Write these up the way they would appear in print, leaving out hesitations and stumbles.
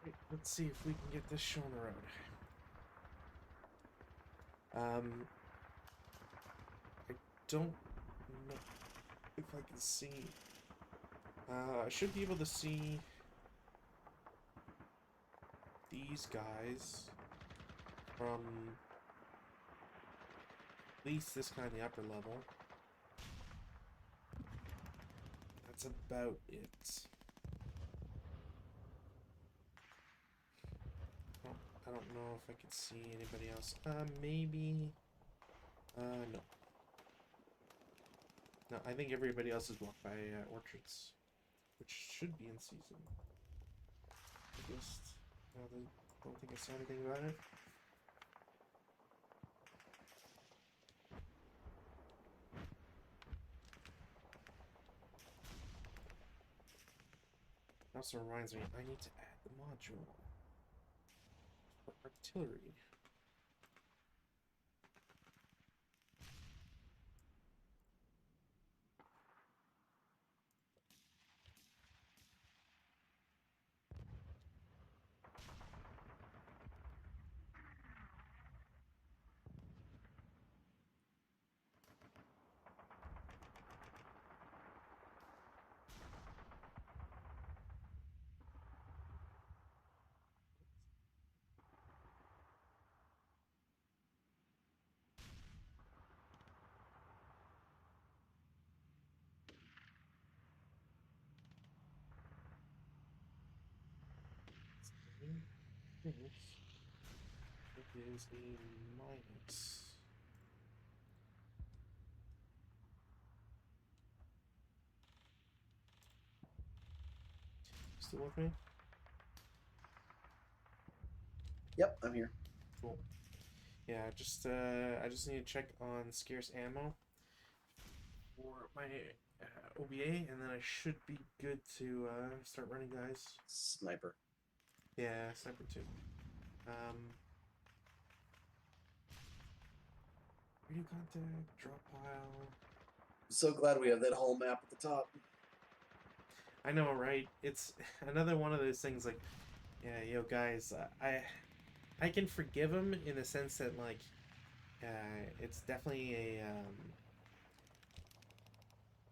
Right, let's see if we can get this show on the road. I don't know if I can see. I should be able to see these guys from at least this kind of the upper level. That's about it. Oh, I don't know if I can see anybody else. Maybe. No. No, I think everybody else is blocked by orchards, which should be in season. I just don't think I saw anything about it. It also reminds me, I need to add the module for artillery. It is a minus. Still with me? Yep, I'm here. Cool. Yeah, I just need to check on scarce ammo for my OBA, and then I should be good to start running guys. Sniper. Yeah, sniper too. Radio contact, drop pile. I'm so glad we have that whole map at the top. I know, right? It's another one of those things like, yeah, yo, guys, I can forgive him in the sense that like, it's definitely a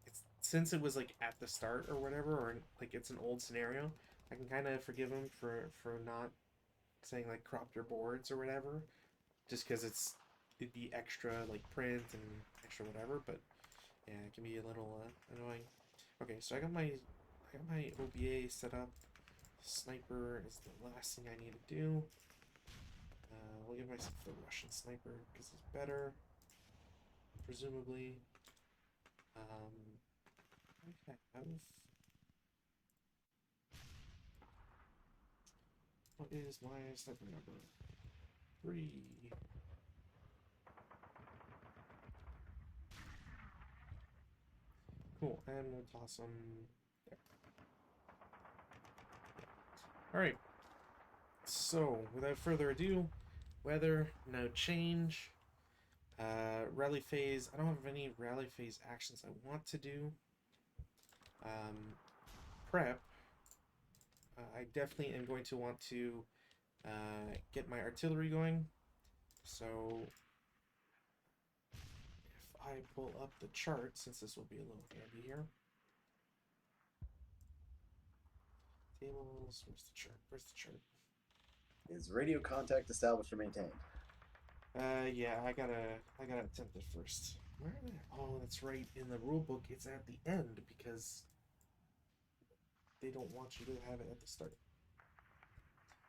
it's since it was like at the start or whatever, or like it's an old scenario. I can kind of forgive him for not saying like crop your boards or whatever, just because it'd be extra like print and extra whatever. But yeah, it can be a little annoying. Okay, so I got my OBA set up. Sniper is the last thing I need to do. We'll give myself the Russian sniper because it's better, presumably. I have. What is my sniper number? 3. Cool, and we'll toss them there. Alright, so without further ado, weather, no change. Rally phase, I don't have any rally phase actions I want to do. Prep, I definitely am going to want to get my artillery going. So if I pull up the chart, since this will be a little handy here. Tables, where's the chart? Where's the chart? Is radio contact established or maintained? Yeah, I gotta attempt it first. Where are they? Oh, that's right. In the rule book, it's at the end because they don't want you to have it at the start.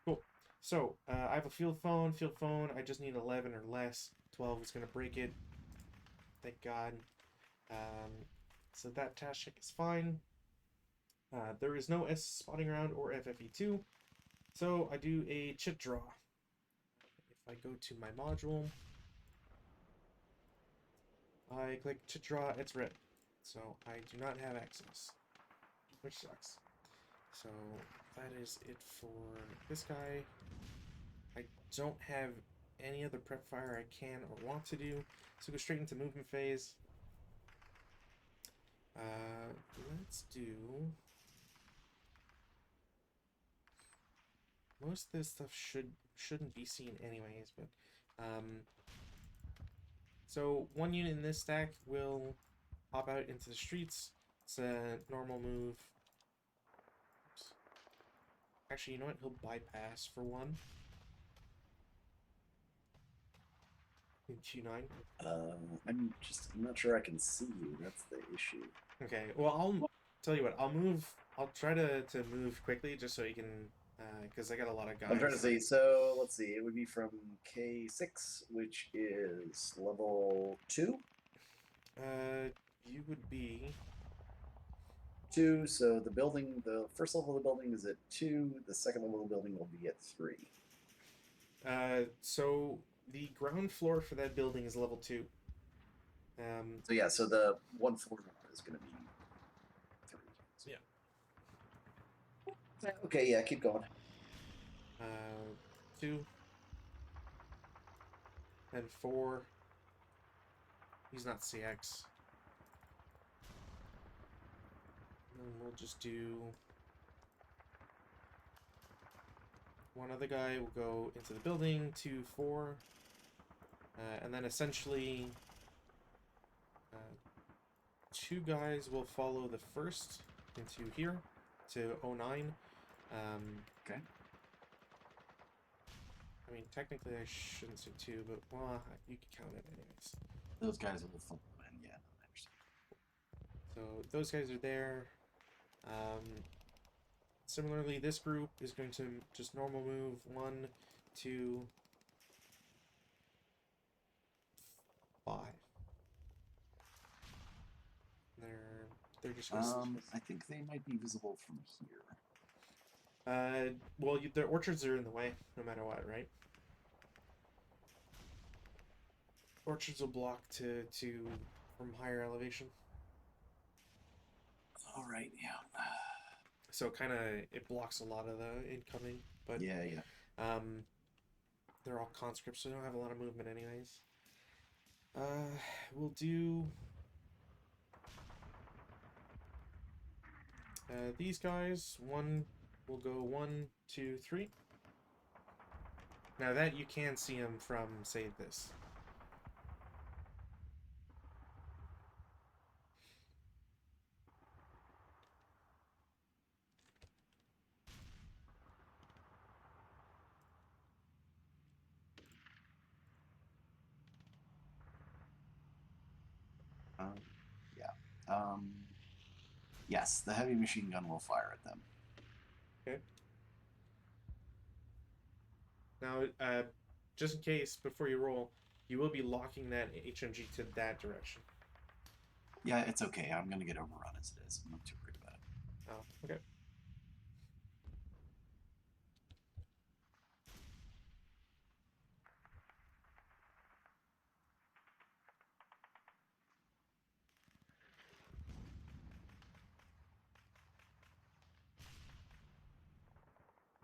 Cool. So, I have a field phone. Field phone, I just need 11 or less. 12 is going to break it. Thank God. So that task check is fine. There is no S spotting around or FFE2. So I do a chip draw. If I go to my module, I click chip draw, it's red. So I do not have access, which sucks. So that is it for this guy. I don't have any other prep fire I can or want to do, so go straight into movement phase. Let's do most of this stuff shouldn't be seen anyways, but so one unit in this stack will hop out into the streets. It's a normal move. Oops. Actually, you know what? He'll bypass for one. 2-9. I'm not sure I can see you. That's the issue. Okay, well, I'll tell you what. I'll try to move quickly just so you can, because I got a lot of guys. I'm trying to see. So let's see. It would be from K6, which is level 2. You would be 2. So the first level of the building is at 2. The second level of the building will be at 3. So the ground floor for that building is level 2. So yeah, so the one floor is going to be 3. So. Yeah. Okay, yeah, keep going. 2 and 4. He's not CX. And we'll just do one other guy will go into the building, 2, 4, and then essentially 2 guys will follow the first into here to 09. Okay. I mean, technically I shouldn't say 2, but well, you can count it anyways. Those guys will follow in, yeah, I understand. So those guys are there. Similarly, this group is going to just normal move 1, 2, 5. They're just gonna I think they might be visible from here. well, their orchards are in the way, no matter what, right? Orchards will block to from higher elevation. All right, yeah. So kind of it blocks a lot of the incoming, but Yeah. they're all conscripts, so they don't have a lot of movement anyways. We'll do these guys. One will go 1, 2, 3. Now that you can see them from, say, this. Yes, the heavy machine gun will fire at them. Okay. Now, just in case, before you roll, you will be locking that HMG to that direction. Yeah, it's okay. I'm gonna get overrun as it is. I'm not too worried about it. Oh, okay.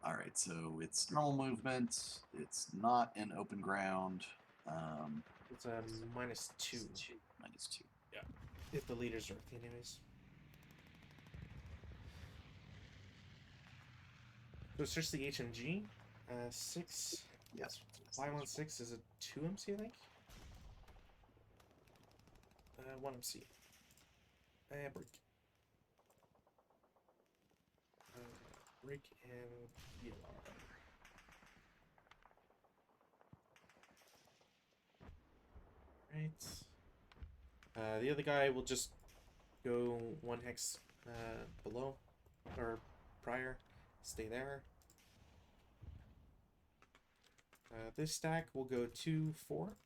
All right, so it's normal movement. It's not in open ground. It's a -2. -2. Yeah. If the leader's Earth, anyways. So it's just the HMG. 6. Yes. 5 on 6 is a 2 MC, I think. 1 MC. Break. Break and ELR. Right. The other guy will just go 1 hex below or prior. Stay there. This stack will go 2, 4.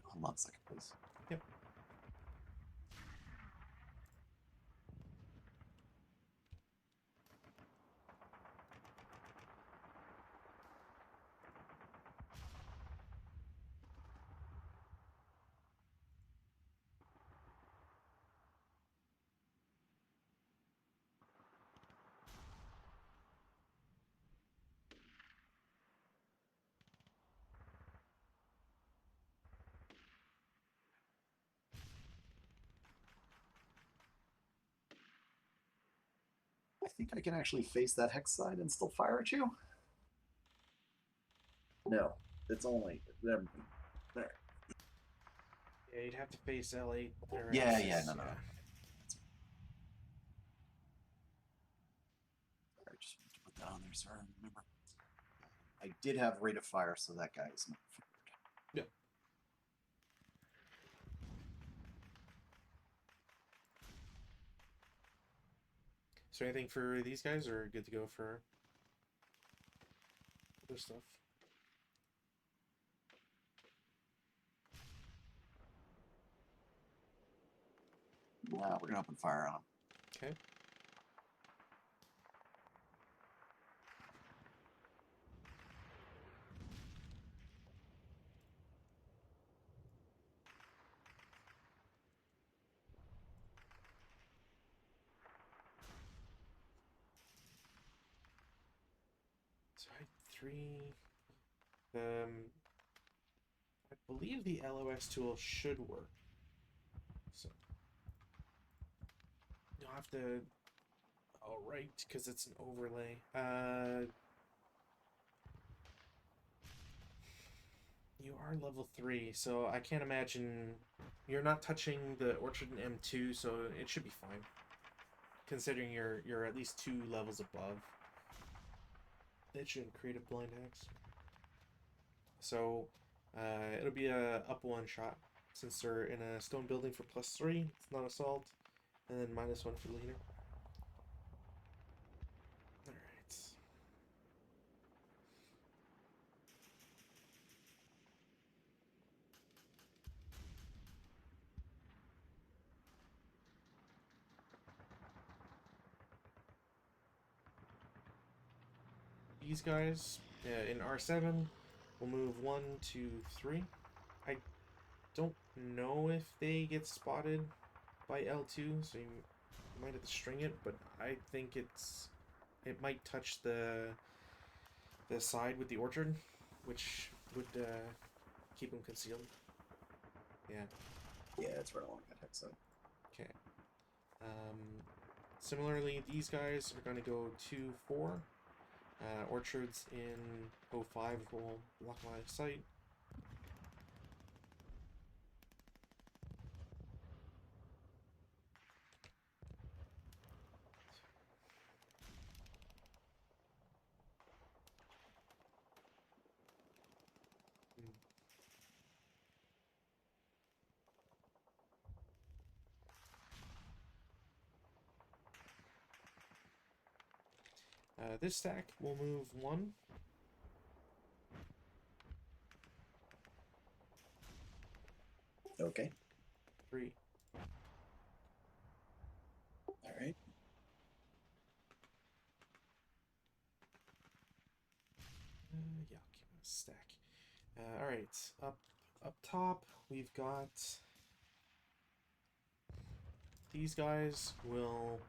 Hold on a second, please. Yep. think I can actually face that hex side and still fire at you. No, it's only there. Yeah, you'd have to face L8 or Yeah, L6. yeah, no. I just want to put that on there, so I remember. I did have rate of fire, so that guy is not fired. Yeah. So anything for these guys, or good to go for other stuff? Nah, we're gonna open fire on him. Okay. So I had 3. I believe the LOS tool should work. So you'll have to. Oh right, because it's an overlay. You are level 3, so I can't imagine you're not touching the Orchard in M2, so it should be fine. Considering you're at least 2 levels above. It shouldn't create a blind hex. So it'll be a up 1 shot since they're in a stone building for +3. It's not assault, and then -1 for leaner. All right. These guys in R7 will move 1, 2, 3. I don't know if they get spotted by L2, so you might have to string it, but I think it might touch the side with the orchard, which would keep them concealed. Yeah. Yeah, it's right along that hex side. Okay. Similarly, these guys are going to go 2, 4. Orchards in 05 will block my sight. This stack will move 1. Okay. 3. All right. Yeah, I'll keep a stack. All right, up top we've got these guys will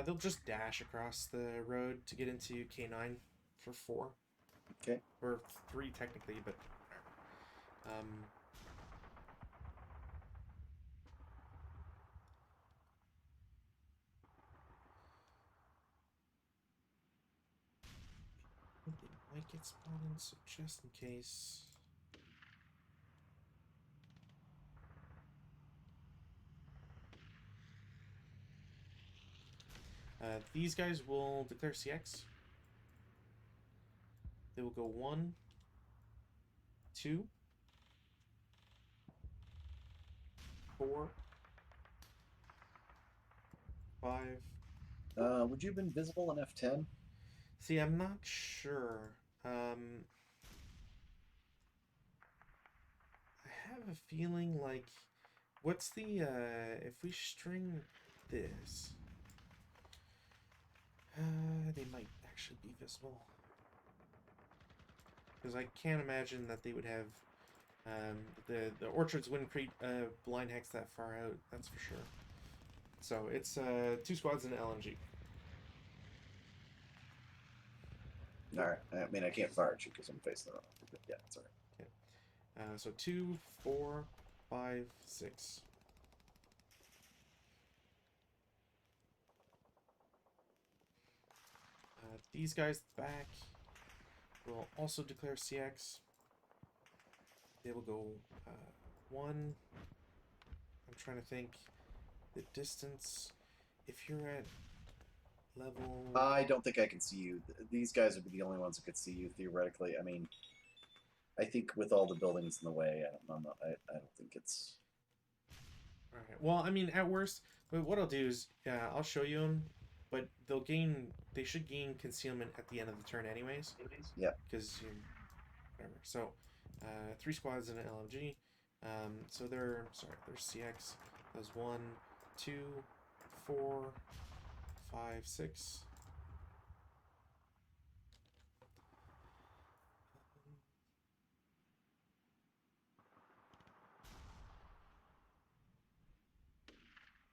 they'll just dash across the road to get into K9 for 4. Okay. Or 3 technically, but I think they might get spotted, so just in case. These guys will declare CX. They will go 1, 2, 4, 5. Would you have been visible in F10? See, I'm not sure. I have a feeling like, what's the if we string this, they might actually be visible. Because I can't imagine that they would have the orchards wouldn't create a blind hex that far out. That's for sure. So it's 2 squads and an LMG. All right. I mean, I can't fire at you because I'm facing the wrong. But yeah, it's all right. Okay. So 2, 4, 5, 6. These guys back will also declare CX. They will go 1. I'm trying to think. The distance. If you're at level... I don't think I can see you. These guys would be the only ones who could see you theoretically. I mean, I think with all the buildings in the way, I don't think it's... Alright, well, I mean, at worst, but what I'll do is, I'll show you them, but they should gain concealment at the end of the turn anyways. Yeah. Because, whatever. So, 3 squads in an LMG. So they're CX. There's 1, 2, 4, 5, 6.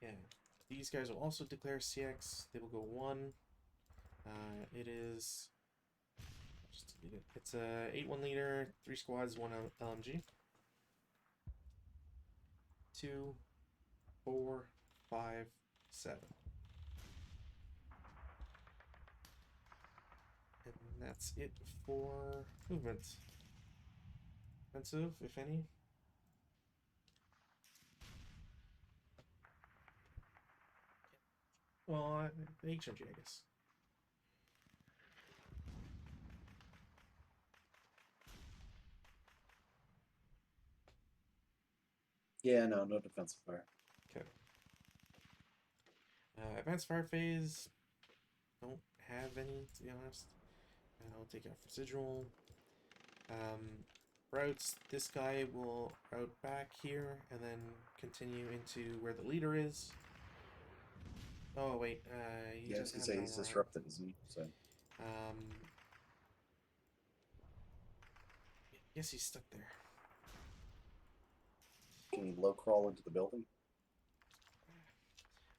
Yeah, these guys will also declare CX. They will go 1. It is... Just delete it. It's a 8-1 leader, 3 squads, 1 LMG. 2, 4, 5, 7. And that's it for movement. Offensive, if any. Well, HMG, I guess. Yeah, no defensive fire. Okay. Advanced fire phase. Don't have any, to be honest. I'll take off residual. Routes. This guy will route back here and then continue into where the leader is. Oh wait, he Yeah, I was doesn't gonna have say no he's line. disrupted, isn't he? So Yes, he's stuck there. can he low crawl into the building?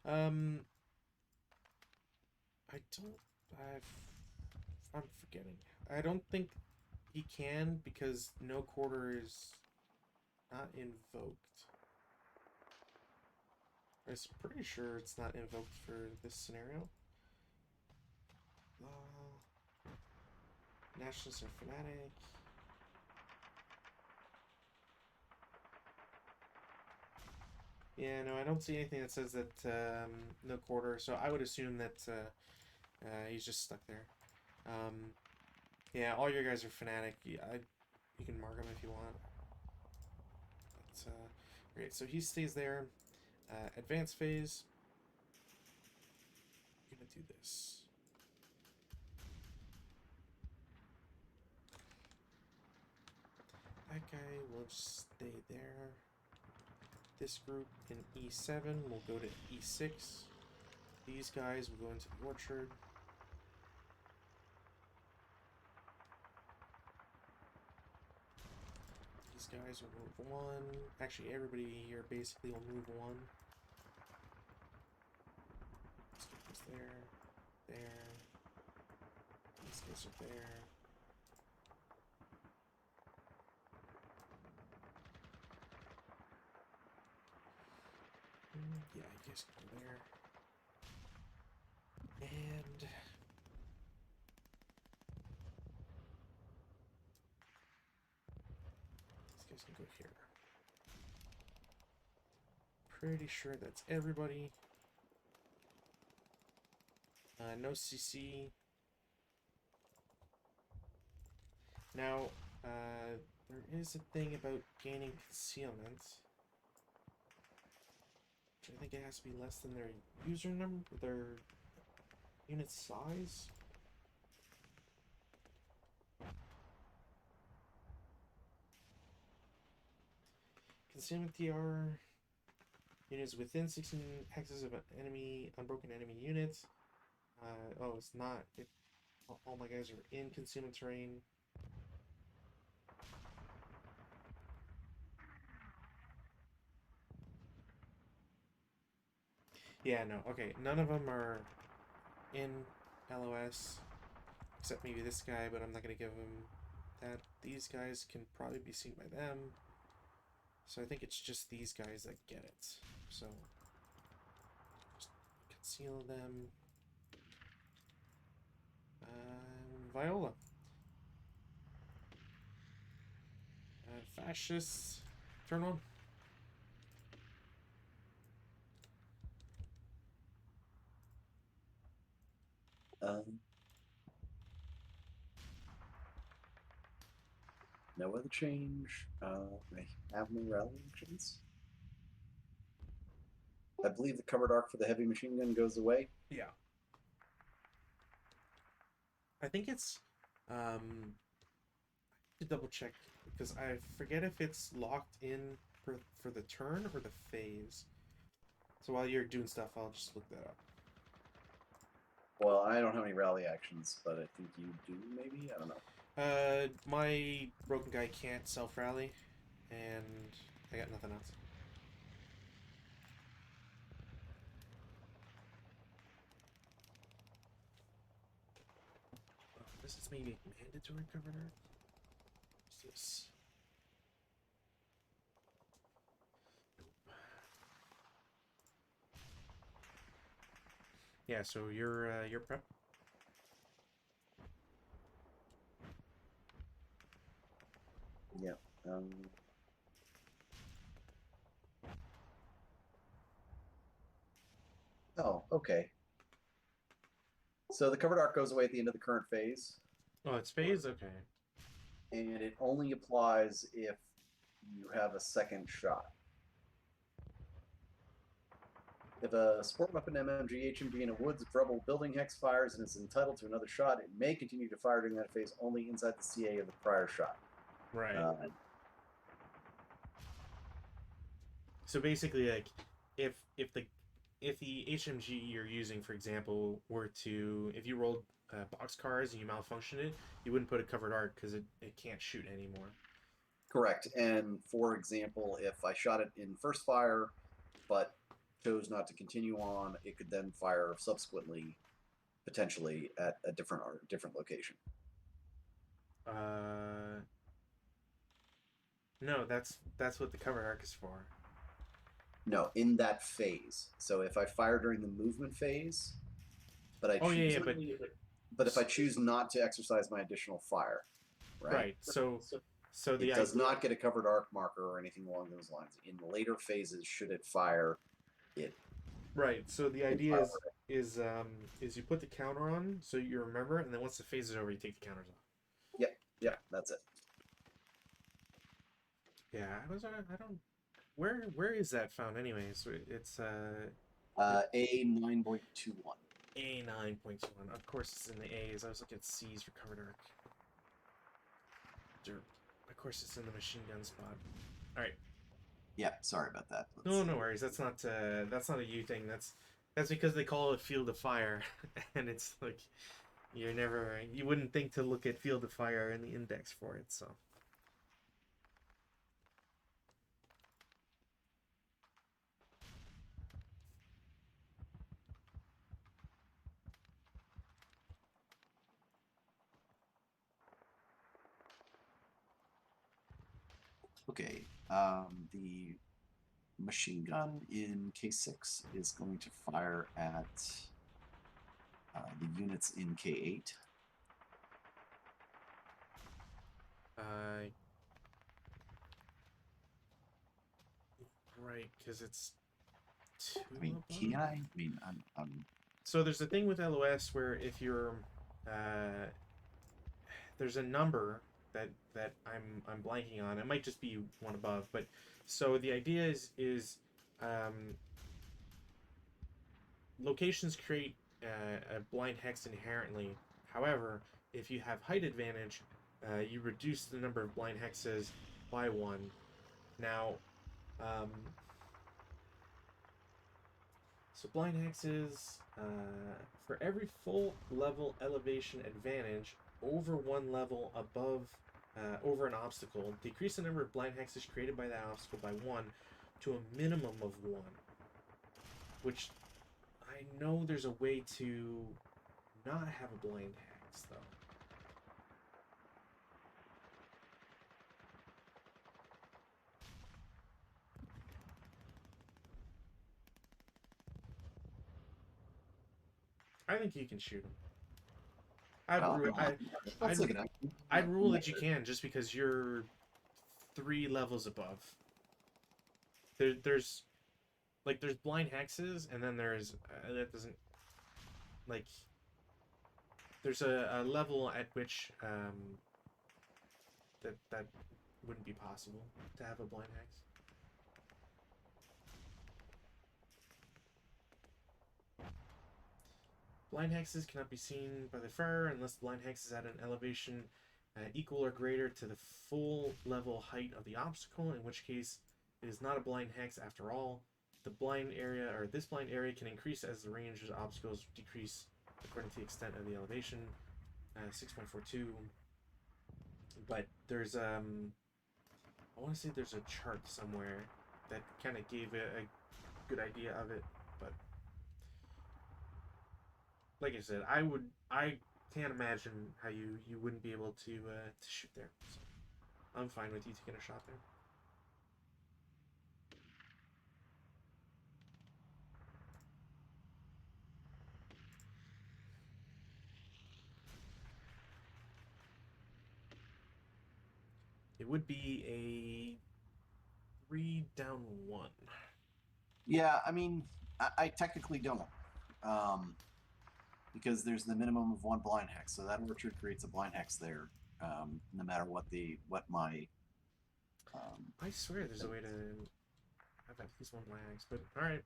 I don't. I'm forgetting. I don't think he can because no quarter is not invoked. I'm pretty sure it's not invoked for this scenario. Nationalists are fanatic. Yeah, no, I don't see anything that says that no quarter, so I would assume that he's just stuck there. Yeah, all your guys are fanatic. Yeah, you can mark him if you want. But, great, so he stays there. Advanced phase. I'm gonna do this. That guy will just stay there. This group in E7 will go to E6. These guys will go into the orchard. These guys will move 1. Actually, everybody here basically will move 1. This guy goes there. There. These guys are there. Yeah, I guess go there. And these guys can go here. Pretty sure that's everybody. No CC. Now, there is a thing about gaining concealment. I think it has to be less than their user number, their unit size. Concealment TR units within 16 hexes of an enemy, unbroken enemy units. Oh, it's not. All my guys are in concealment terrain. Yeah, no, okay. None of them are in LOS, except maybe this guy, but I'm not going to give him that. These guys can probably be seen by them. So I think it's just these guys that get it. So, just conceal them. Viola. Fascists. Turn on. No other change. I have no rally actions. I believe the covered arc for the heavy machine gun goes away. Yeah. I think it's to double check because I forget if it's locked in for the turn or the phase. So while you're doing stuff, I'll just look that up. Well, I don't have any rally actions, but I think you do. Maybe I don't know. My broken guy can't self rally, and I got nothing else. This is maybe mandatory covered art. What's this? Yeah, so you're prep. Yeah. Oh, okay. So the covered arc goes away at the end of the current phase. Oh, it's phase? Okay. And it only applies if you have a second shot. If a sport weapon MMG HMG in a woods rubble building hex fires and is entitled to another shot, it may continue to fire during that phase only inside the CA of the prior shot. Right. So basically, like, if the HMG you're using, for example, were to, if you rolled boxcars and you malfunctioned it, you wouldn't put a covered arc because it can't shoot anymore. Correct. And for example, if I shot it in first fire, but chose not to continue on, it could then fire subsequently, potentially at a different location. No, that's what the covered arc is for. No, in that phase. So if I fire during the movement phase, but I choose but if I choose not to exercise my additional fire, right? So it does not get a covered arc marker or anything along those lines. In later phases, should it fire, it. Right. So the idea is you put the counter on so you remember, and then once the phase is over, you take the counters off. Yep, that's it. Yeah, I don't. Where is that found anyways? It's A9.21. A9.21. Of course, it's in the A's. I was looking at C's for covered arc. Derp. Of course, it's in the machine gun spot. All right. Yeah, sorry about that. No worries. That's not a you thing. That's because they call it field of fire, and it's like you wouldn't think to look at field of fire in the index for it. So. Okay, the machine gun in K6 is going to fire at the units in K8. Right, because it's two. I mean, can I? I mean, I'm. So there's a thing with LOS where if you're, there's a number that I'm blanking on. It might just be one above, but so the idea is locations create a blind hex inherently. However, if you have height advantage, you reduce the number of blind hexes by one. Now, so blind hexes, for every full level elevation advantage over one level above, over an obstacle, decrease the number of blind hexes created by that obstacle by one to a minimum of one. Which I know there's a way to not have a blind hex, though. I think you can shoot him. I'd Well, ru- I, that's I'd like an option. I'd rule that you Sure. can just because you're 3 levels above. There's like there's blind hexes, and then there's that doesn't like there's a level at which that wouldn't be possible to have a blind hex. Blind hexes cannot be seen by the firer unless the blind hex is at an elevation equal or greater to the full level height of the obstacle, in which case it is not a blind hex after all. The blind area, or this blind area, can increase as the range of obstacles decrease according to the extent of the elevation. 6.42. But there's I want to say there's a chart somewhere that kind of gave a good idea of it, but like I said, I can't imagine how you wouldn't be able to shoot there. So I'm fine with you taking a shot there. It would be a 3 down 1. Yeah, I mean, I technically don't, because there's the minimum of 1 blind hex, so that orchard creates a blind hex there, no matter what my. I swear there's a way to have at least 1 blind hex, but all right.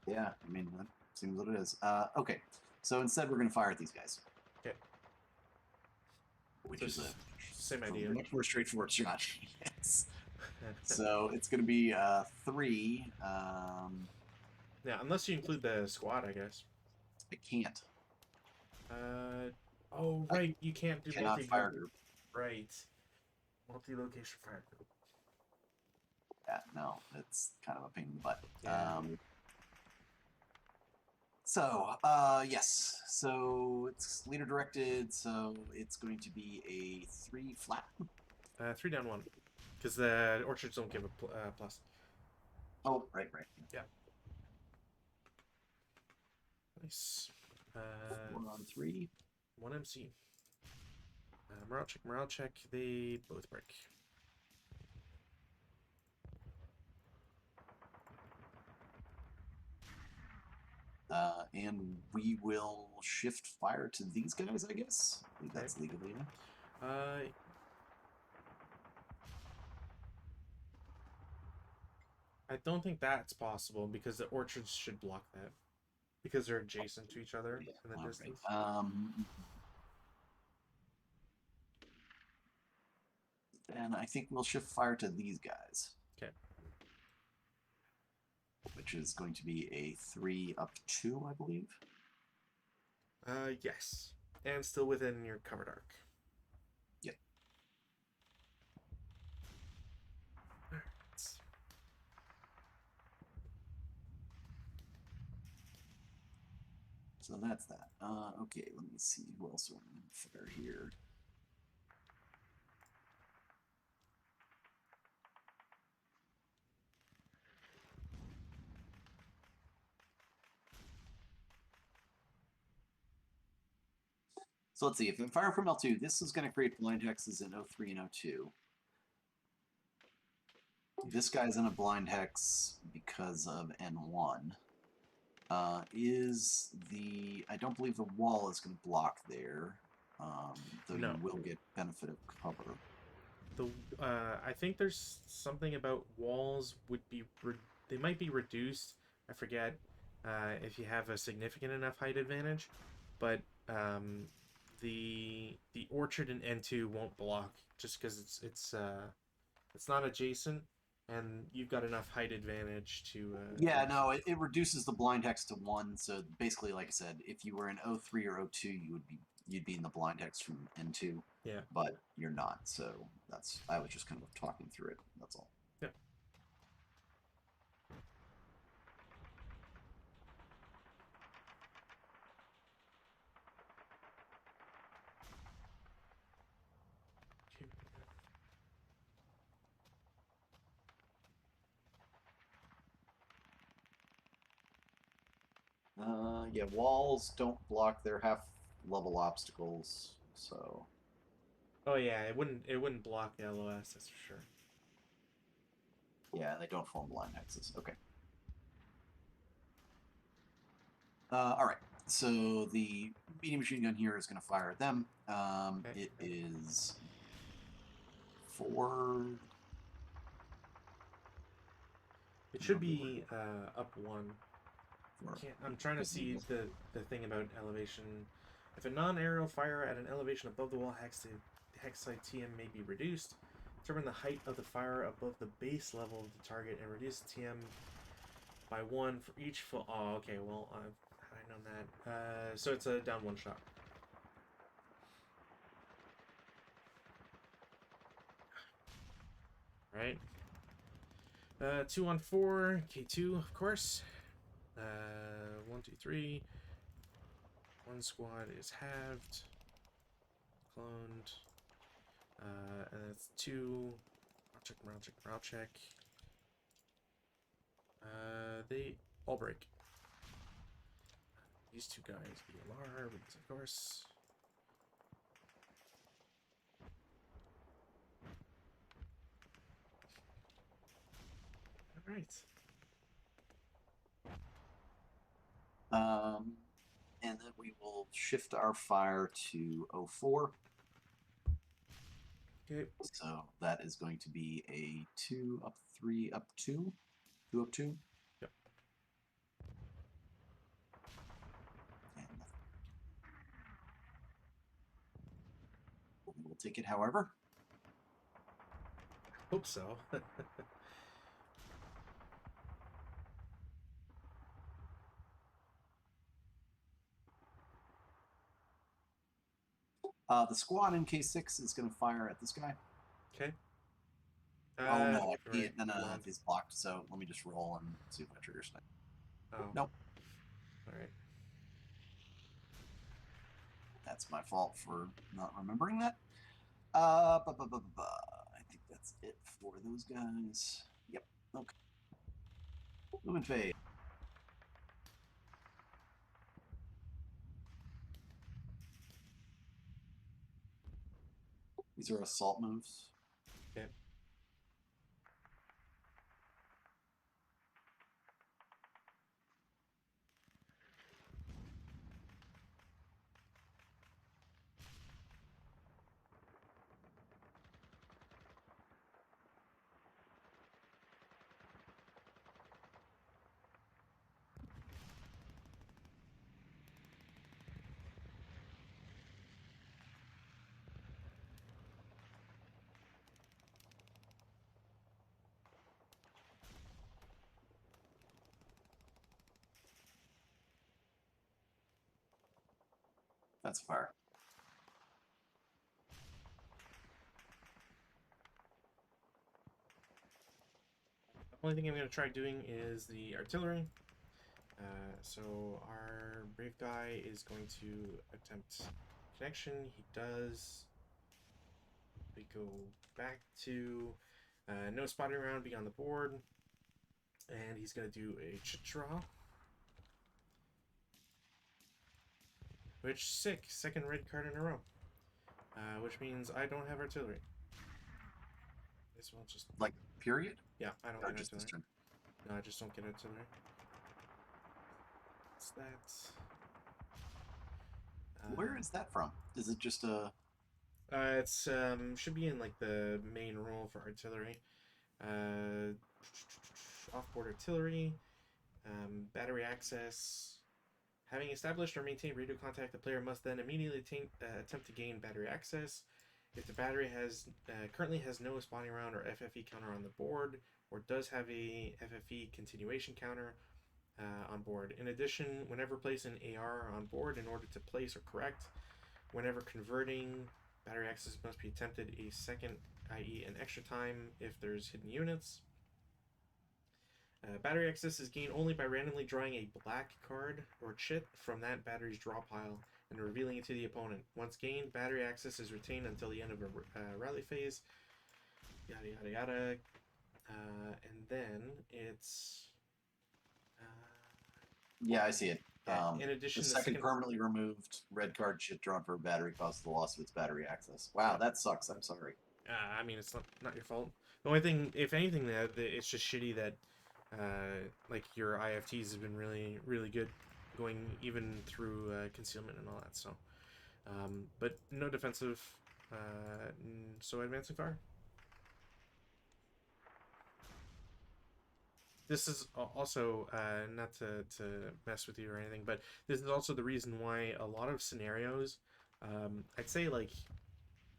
Yeah, I mean, that seems what it is. Okay, so instead we're going to fire at these guys. Okay. Which So is a same idea. much more straightforward shot. Yes. So it's going to be 3. Yeah, unless you include the squad, I guess. I can't. Oh right, you can't do Cannot fire group. Right. Multi-location fire group. Yeah, no, it's kind of a pain in the butt. Yeah. Yes. So it's leader directed, so it's going to be a 3 flat. 3 down 1. Because the orchards don't give a plus. Oh, right. Yeah. Nice. 4 on 3. 1 MC. Morale check. They both break. And we will shift fire to these guys, I guess. I believe that's legally enough. I don't think that's possible because the orchards should block that. Because they're adjacent to each other in the distance. Right. And I think we'll shift fire to these guys. Okay. Which is going to be a 3 up 2, I believe. Yes. And still within your covered arc. Yep. Alright. So that's that. Okay, let me see who else are on fire here. So let's see, if I fire from L2, this is going to create blind hexes in 03 and 02. This guy's in a blind hex because of N1. I don't believe the wall is going to block there, though No. you will get benefit of cover. I think there's something about walls would be they might be reduced. I forget if you have a significant enough height advantage, but the orchard in N2 won't block just because it's not adjacent and you've got enough height advantage to. Yeah, no, it reduces the blind hex to 1. So basically, like I said, if you were in 03 or 02, you'd be in the blind hex from N2. Yeah. But you're not, so I was just kind of talking through it. That's all. Yeah. Yeah, walls don't block their half-level obstacles, so Oh yeah, it wouldn't block the LOS, that's for sure. yeah, they don't form blind hexes. Okay. All right. So the medium machine gun here is going to fire at them. Okay. It is 4. It I should don't remember be up 1. for I'm trying to see the thing about elevation. If a non-aerial fire at an elevation above the wall the hex site TM may be reduced. Determine the height of the fire above the base level of the target and reduce the TM by 1 for each full. Oh, okay. Well, had I known that. So it's a down 1 shot. Right. 2 on 4. K2, of course. 1, 2, 3. 1 squad is halved. Cloned. And that's 2. Morale check. They all break. These 2 guys, BLR, of course. Alright. And then we will shift our fire to 04. Okay. So that is going to be a 2 up 3 up 2. 2 up 2. Yep. And we'll take it, however. Hope so. The squad in K6 is going to fire at this guy. Okay. Oh no, I right. can't. No, he's blocked. So let me just roll and see if I trigger snipe. Oh. Nope. All right. That's my fault for not remembering that. I think that's it for those guys. Yep. Okay. Movement phase. These are assault moves. Okay. That's fire. The only thing I'm going to try doing is the artillery. So our brave guy is going to attempt connection. He does. We go back to no spotting around beyond the board. And he's going to do a chit draw. Which, sick. Second red card in a row. Which means I don't have artillery. This will just... Like, period? Yeah, I don't Or get just this artillery. turn? No, I just don't get artillery. What's that? Where is that from? Is it just a... It's should be in like the main rule for artillery. Off-board artillery, battery access. Having established or maintained radio contact, the player must then immediately attempt to gain battery access. If the battery currently has no spawning round or FFE counter on the board, or does have a FFE continuation counter on board. In addition, whenever placing AR on board in order to place or correct, whenever converting, battery access must be attempted a second, i.e. an extra time if there's hidden units. Battery access is gained only by randomly drawing a black card or chit from that battery's draw pile and revealing it to the opponent. Once gained, battery access is retained until the end of a rally phase. Yada yada yada. And then it's... Yeah, I see it. Yeah, in The addition, the second second. permanently removed red card shit drawn for a battery causes the loss of its battery access. Wow, Yeah. that sucks. I'm sorry. I mean, it's not your fault. The only thing, if anything, that it's just shitty that, like your IFTs have been really good, going even through concealment and all that. So, but no defensive. So advancing fire. This is also not to mess with you or anything, but this is also the reason why a lot of scenarios, I'd say like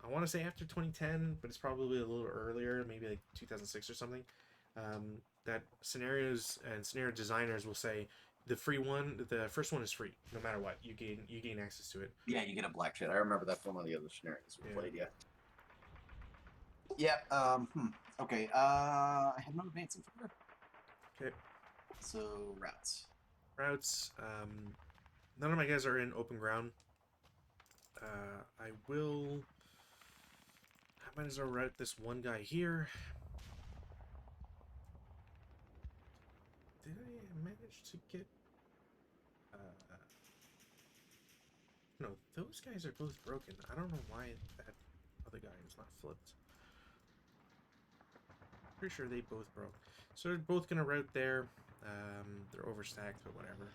I want to say after 2010, but it's probably a little earlier, maybe like 2006 or something. That scenarios and scenario designers will say the first one is free, no matter what. You gain access to it. Yeah, you get a black shit. I remember that from one of the other scenarios we Yeah. played. Yeah. Yeah. Okay. I have no advancing fire. Okay. So routes. Routes. None of my guys are in open ground. I might as well route this one guy here. Did I manage to get? No, those guys are both broken. I don't know why that other guy is not flipped. Pretty sure they both broke. So they're both gonna route there. They're overstacked, but whatever.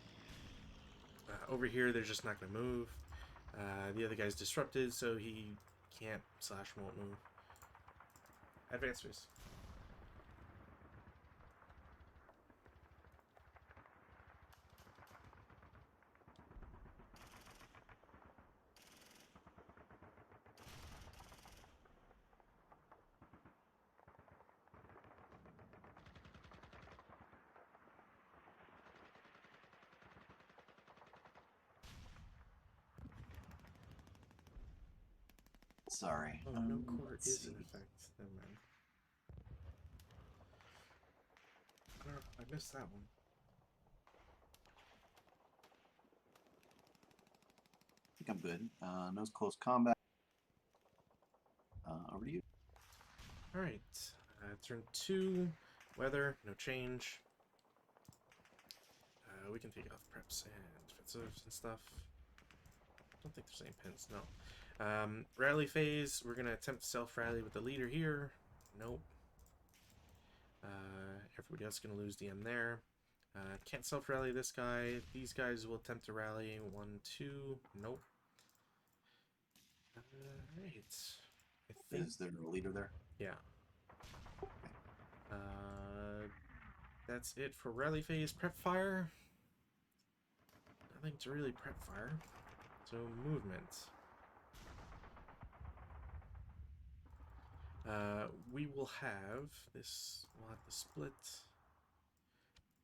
Over here, they're just not gonna move. The other guy's disrupted, so he can't / won't move. Advance phase. Sorry. Oh, no core Let's is see. in effect. Never mind. I don't know. I missed that one. I think I'm good. Nose close combat. Over to you. All right. Turn 2. Weather. No change. We can take off preps and defensives and stuff. Don't think there's any pins. No. Rally phase. We're gonna attempt self-rally with the leader here. Nope. Everybody else is gonna lose DM there. Can't self-rally this guy. These guys will attempt to rally. 1, 2. Nope. Alright. I think. Is there a leader there? Yeah. That's it for rally phase. Prep fire. Nothing to really prep fire. So movement. We will have this. We'll have the split.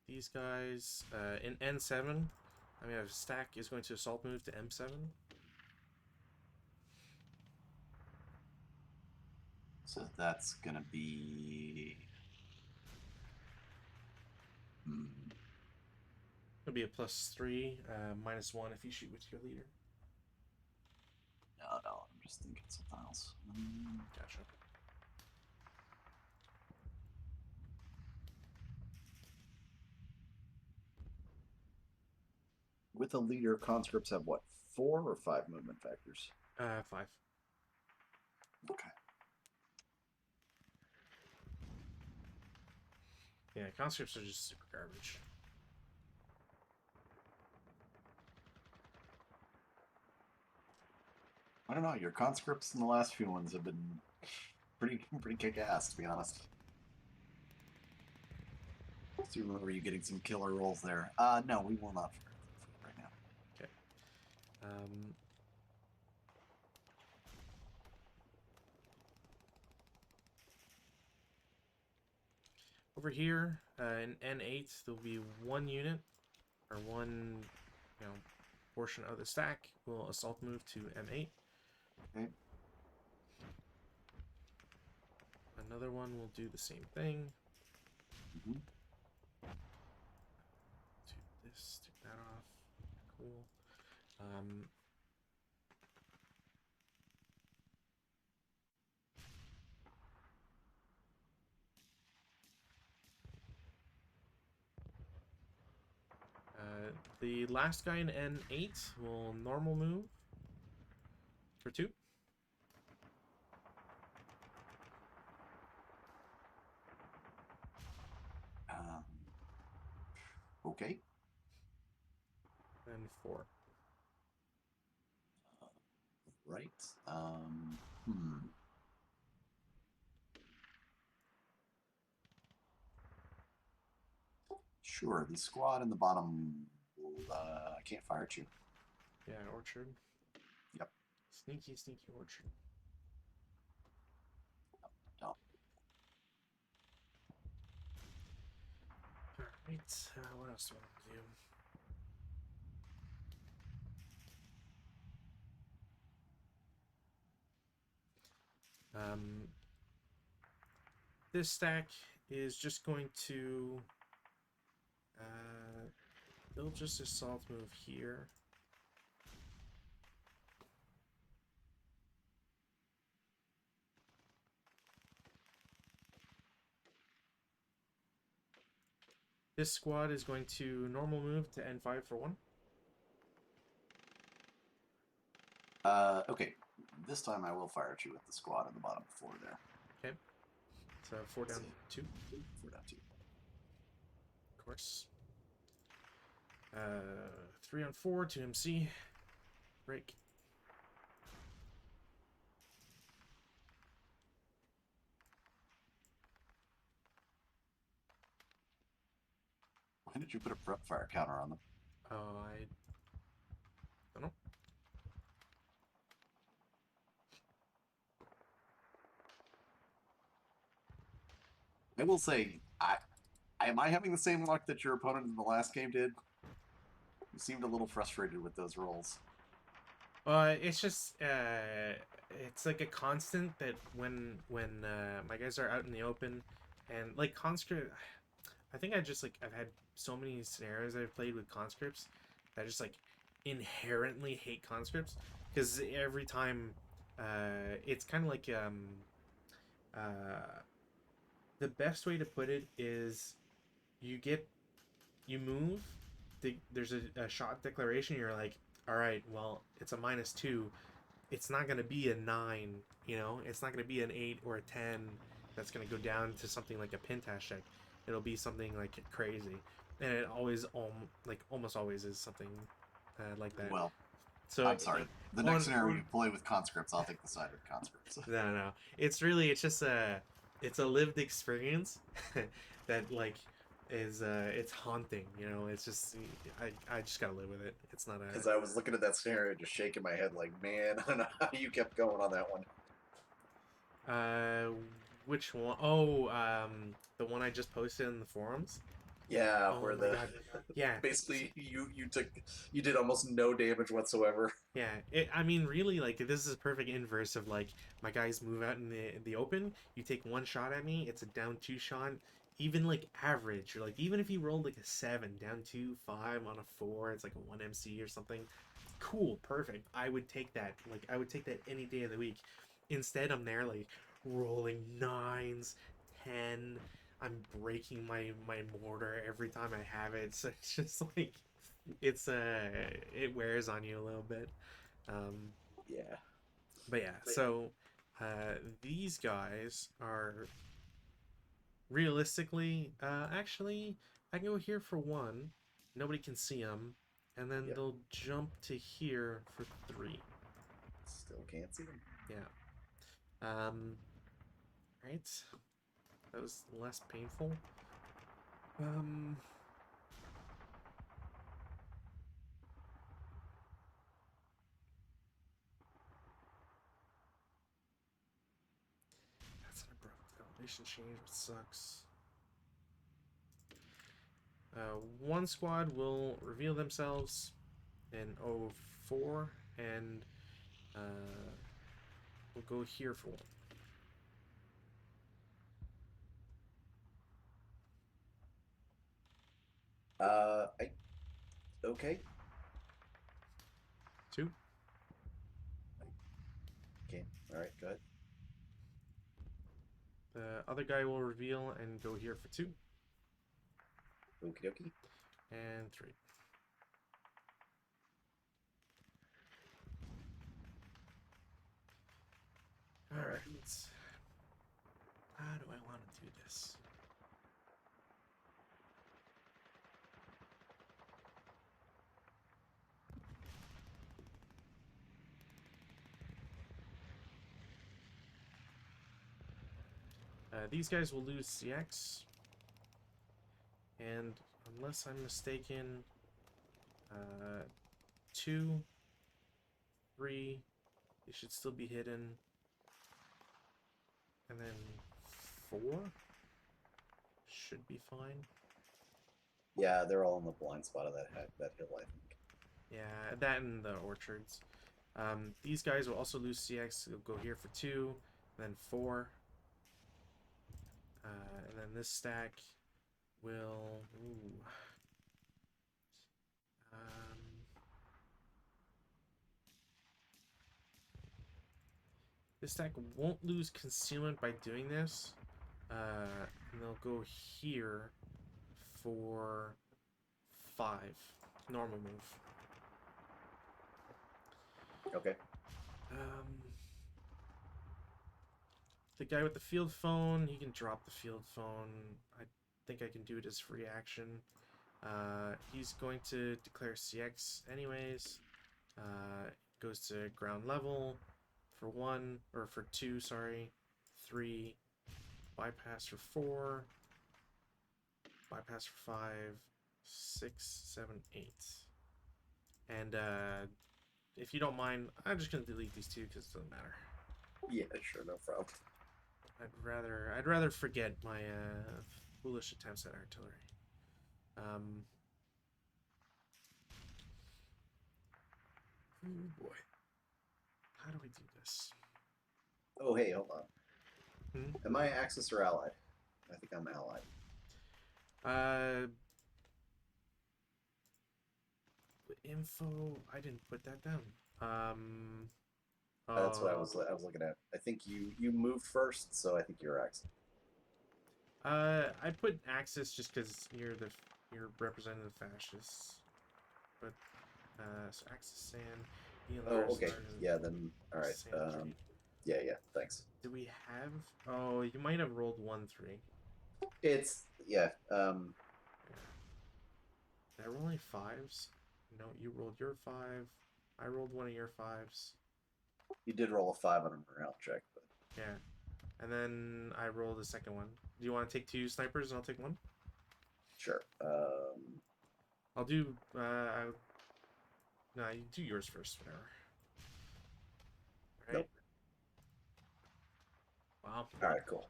These guys in N7. I mean, stack is going to assault move to M7. So that's gonna be. It'll be a +3, -1 if you shoot with your leader. No, I'm just thinking something else. Gotcha. With a leader, conscripts have what, 4 or 5 movement factors? 5. Okay. Yeah, conscripts are just super garbage. I don't know. Your conscripts in the last few ones have been pretty kick-ass, to be honest. Do you remember you getting some killer rolls there? No, we will not right now. Okay. Over here, in N8, there'll be 1 unit, or 1, portion of the stack will assault move to M8. Okay. Another one will do the same thing. Mm-hmm. Do this, take that off. Cool. The last guy in N8 will normal move for 2. Okay. And 4. Right. Sure. The squad in the bottom. I can't fire at you. Yeah, Orchard. Yep. Sneaky, sneaky Orchard. No. Alright, what else do I want to do? This stack is just going to build just a salt move here. This squad is going to normal move to N5 for 1. Okay. This time I will fire at you with the squad in the bottom 4 there. Okay. So 4 down 2. 4 down 2. Of course. 3 on 4 to MC. Break. Why did you put a prep fire counter on them? I don't know. I will say, am I having the same luck that your opponent in the last game did? You seemed a little frustrated with those rolls. It's just it's like a constant that when my guys are out in the open, and like conscript, I think I've had so many scenarios I've played with conscripts that I just like inherently hate conscripts because every time it's kind of like the best way to put it is you move, there's a shot declaration, you're like, all right, well, it's a -2, it's not going to be a 9, it's not going to be an 8 or a 10 that's going to go down to something like a pintash check. It'll be something like crazy, and it always almost always is something like that. Well, so I'm sorry. The next scenario you play with conscripts, I'll take the side with conscripts. no, it's just it's a lived experience that like is it's haunting, it's just I just gotta live with it. It's not a Because I was looking at that scenario just shaking my head like, man, I don't know how you kept going on that one. which one? Oh, the one I just posted in the forums. Yeah, Oh where my God. Yeah, basically you did almost no damage whatsoever. yeah. I mean, really, like this is a perfect inverse of like my guys move out in the open. You take one shot at me, it's a down 2 shot. Even like average, or like even if you rolled like a 7, down 2, 5 on a 4, it's like a 1 MC or something. Cool, perfect. I would take that. Like I would take that any day of the week. Instead, I'm there like rolling 9s, 10. I'm breaking my mortar every time I have it. So it's just like it wears on you a little bit. Yeah. But yeah, so these guys are realistically actually I can go here for 1. Nobody can see them, and then Yep. they'll jump to here for 3. Still can't see them. Yeah. Right. That was less painful. That's an abrupt elevation change, which sucks. One squad will reveal themselves in 04, and we'll go here for 1. Okay. 2. Okay. All right. Go ahead. The other guy will reveal and go here for 2. Okie dokie. And 3. do this? These guys will lose CX. And unless I'm mistaken, 2, 3, they should still be hidden. And then 4 should be fine. Yeah, they're all in the blind spot of that hill, I think. Yeah, that and the orchards. These guys will also lose CX. They'll go here for 2, then 4. And then this stack will... Ooh. This stack won't lose concealment by doing this. And they'll go here for 5. Normal move. Okay. The guy with the field phone, he can drop the field phone. I think I can do it as free action. He's going to declare CX anyways. Goes to ground level for 1, or for 2, sorry. 3, bypass for 4, bypass for 5, 6, 7, 8. And if you don't mind, I'm just gonna delete these 2 because it doesn't matter. Yeah, sure, no problem. I'd rather forget my foolish attempts at artillery. Oh boy, how do we do this? Oh, hey, hold on. Hmm? Am I Axis or Allied? I think I'm Allied. Info. I didn't put that down. That's what I was looking at. I think you moved first, so I think you're Axis. I put Axis just because you're representing the fascists. But so Axis Sand. Oh, okay. Yeah, then all right. Yeah, thanks. Do we have? Oh, you might have rolled 1-3. It's yeah. Did I roll any 5s? No, you rolled your 5. I rolled one of your 5s. You did roll a 5 on a morale check, but yeah. And then I rolled the second one. Do you want to take 2 snipers and I'll take 1? Sure. I'll do. No, you do yours first. Whatever. All right. Nope. Wow. All right, cool.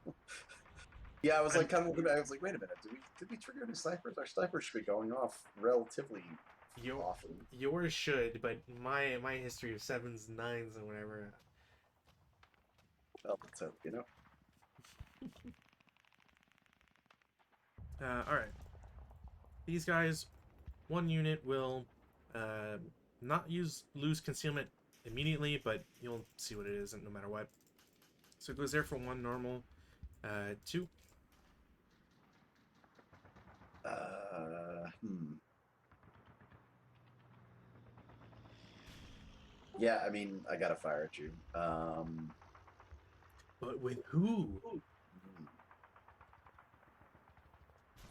Yeah, I was like kind of looking at it. I was like, wait a minute, did we trigger any snipers? Our snipers should be going off relatively often. Yours should, but my history of 7s, 9s, and whatever. Well, so you know. All right. These guys, 1 unit will not lose concealment immediately, but you'll see what it is, no matter what. So it goes there for 1 normal, 2. Yeah, I mean, I gotta fire at you. But with who?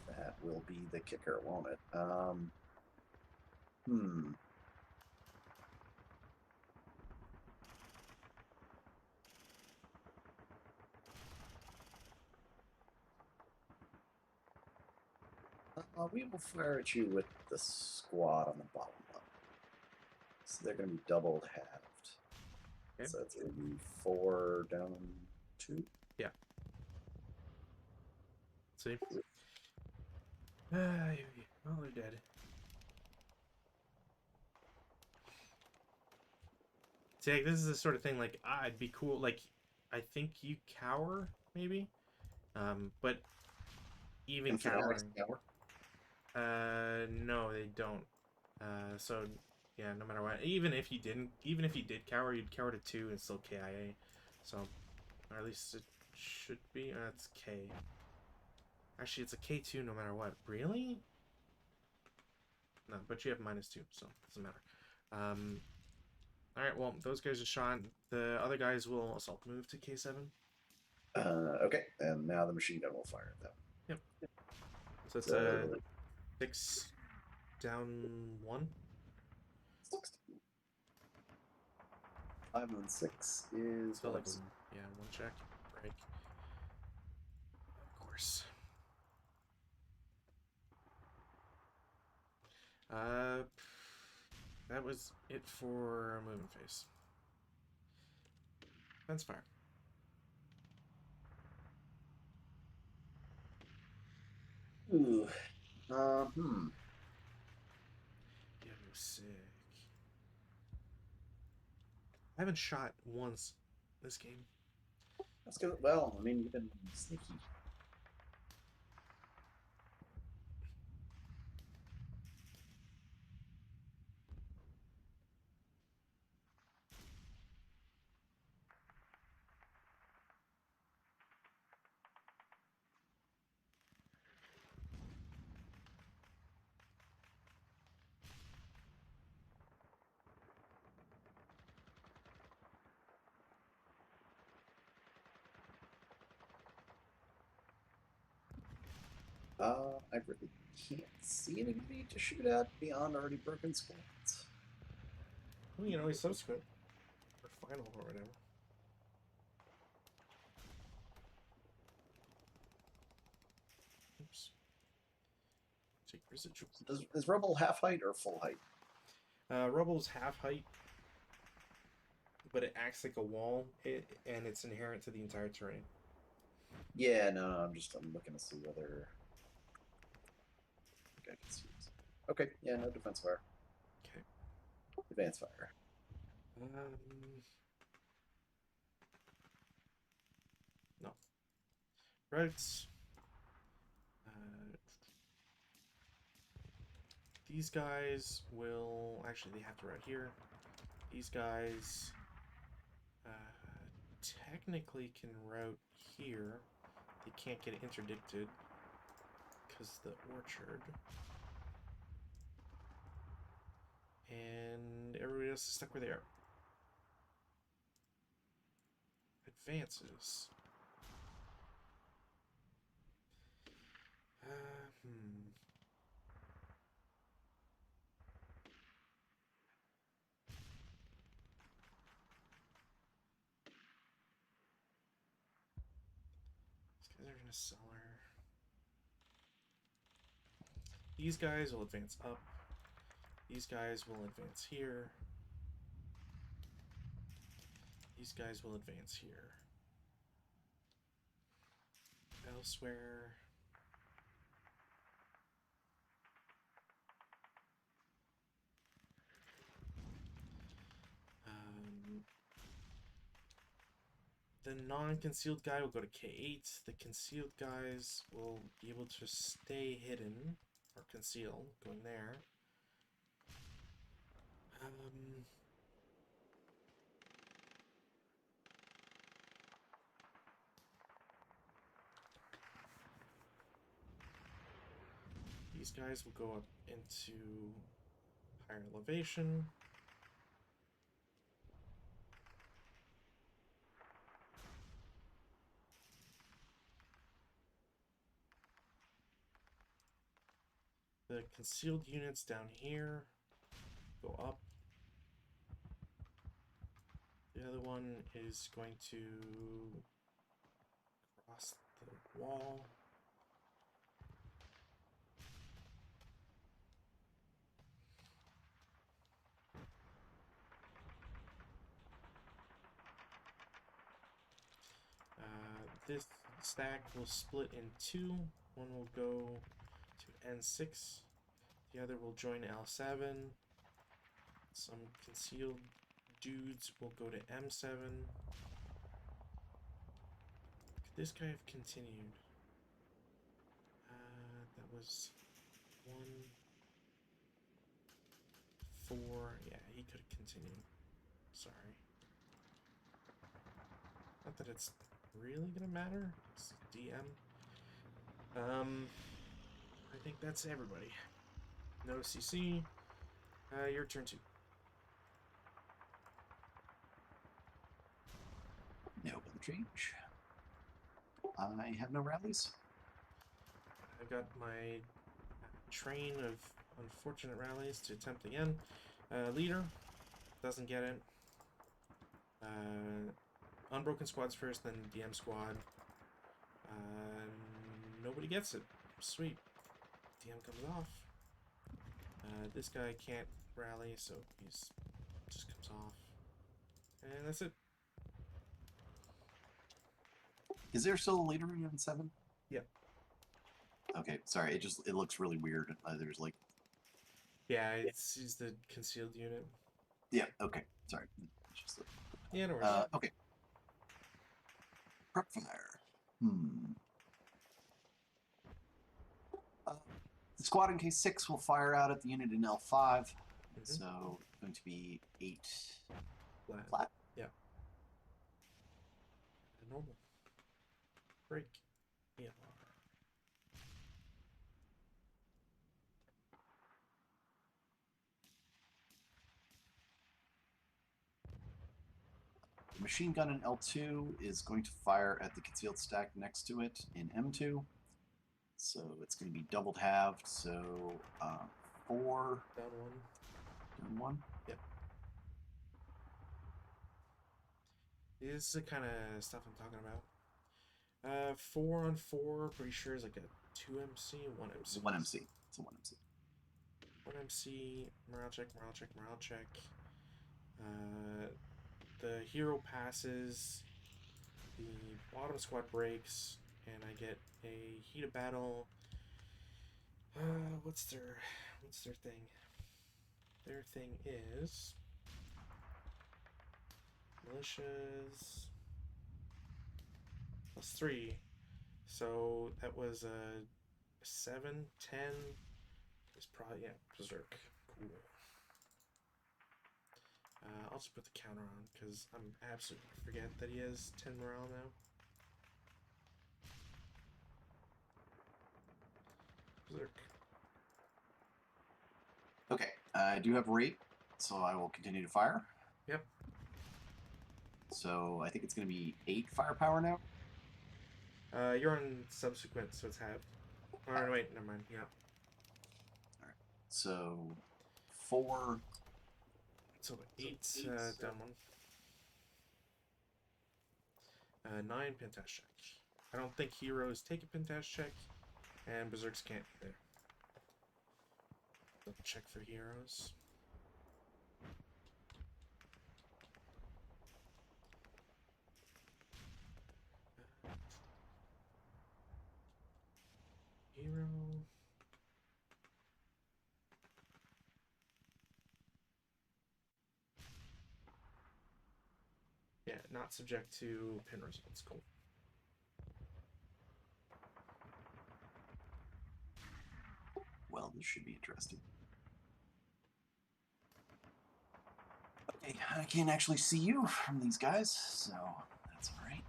That will be the kicker, won't it? We will fire at you with the squad on the bottom level. So they're going to be doubled halved. Okay. So it's going to be 4 down 2. Yeah. See? Well, they're dead. See, like, this is the sort of thing, like, it'd be cool, like, I think you cower, maybe? But even cowering... no, they don't. So, yeah, no matter what. Even if you did cower, you'd cower to 2 and still KIA. So, or at least it should be. It's K. Actually, it's a K2 no matter what. Really? No, but you have -2, so it doesn't matter. Alright, well, those guys are shot. The other guys will assault move to K7. Okay, and now the machine gun will fire at them. Yep. So it's So 6 down 1. 16. 5 and 6 is So like 5. yeah, 1 check break. Of course. That was it for moving phase. Fence fire. Ooh. Yeah, no sick. I haven't shot once this game. That's good. Well, I mean, you've been sneaky. I really can't see anybody to shoot at beyond already broken squads. Well, you know, he's subsequent or final or whatever. Oops. Take residual. Is Rebel half height or full height? Rubble's half height, but it acts like a wall, and it's inherent to the entire terrain. Yeah, no, I'm looking to see whether I can see it. Okay, yeah, no defense fire. Okay. Advance fire. No. Right. These guys will actually they have to route here. These guys technically can route here. They can't get interdicted because the orchard. And everybody else is stuck where they are. Advances. These guys are in a cellar. These guys will advance up. These guys will advance here. These guys will advance here. Elsewhere. The non-concealed guy will go to K8. The concealed guys will be able to stay hidden or conceal, going there. These guys will go up into higher elevation. The concealed units down here go up. The other one is going to cross the wall. This stack will split in two. One will go to N6. The other will join L7. Some concealed dudes will go to M7. Could this guy have continued? That was 1, 4. Yeah, he could have continued. Sorry. Not that it's really gonna matter. It's DM. I think that's everybody. No CC. Your turn 2. No open change. I have no rallies. I've got my train of unfortunate rallies to attempt again. Leader doesn't get it. Unbroken squads first, then DM squad. Nobody gets it. Sweet. DM comes off. This guy can't rally, so he's just comes off. And that's it. Is there still a leader in 7? Yeah. Okay, sorry. It looks really weird. There's like. Yeah, he's the concealed unit. Yeah. Okay. Sorry. Just, yeah, no worries. Okay. Prep fire. The squad in case 6 will fire out at the unit in L5. So going to be 8 flat. Yeah. Normal. Break. Yeah. The machine gun in L2 is going to fire at the concealed stack next to it in M2. So it's going to be doubled halved. So 4 Down 1. Down 1. Yep. This is the kind of stuff I'm talking about. 4 on 4, pretty sure is like a 2 MC, 1 MC. 1 MC. It's a 1 MC. 1 MC, morale check, morale check, morale check. The hero passes, the bottom squad breaks, and I get a heat of battle. What's their thing? Their thing is militias +3. So that was a 7, 10. It's probably, yeah, Berserk. Cool. I'll just put the counter on because I'm absolutely forget that he has 10 morale now. Berserk. Okay, I do have rate, so I will continue to fire. Yep. So I think it's going to be 8 firepower now. You're on subsequent, so it's halved. Or wait, never mind. Yeah. All right. So 4. So 8 down 1. 9 Pentash check. I don't think heroes take a Pentash check, and Berserks can't either. Double check for heroes. Hero. Yeah, not subject to pin results. Cool. Well, this should be interesting. Okay, I can't actually see you from these guys, so that's all right.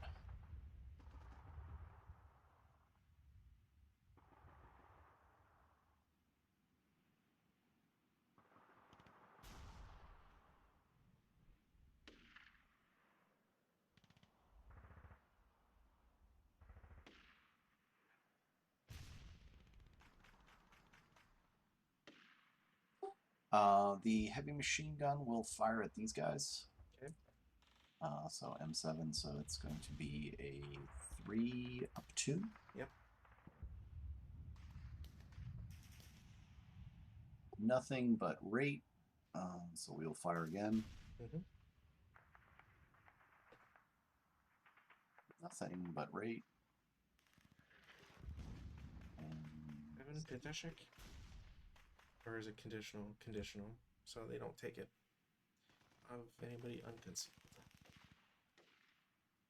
The heavy machine gun will fire at these guys. Okay. So M7, so it's going to be a 3 up 2. Yep. Nothing but rate. So we'll fire again. Nothing but rate. Evan, Pentash check? Or is it conditional? Conditional. So they don't take it. Of anybody unconcealed.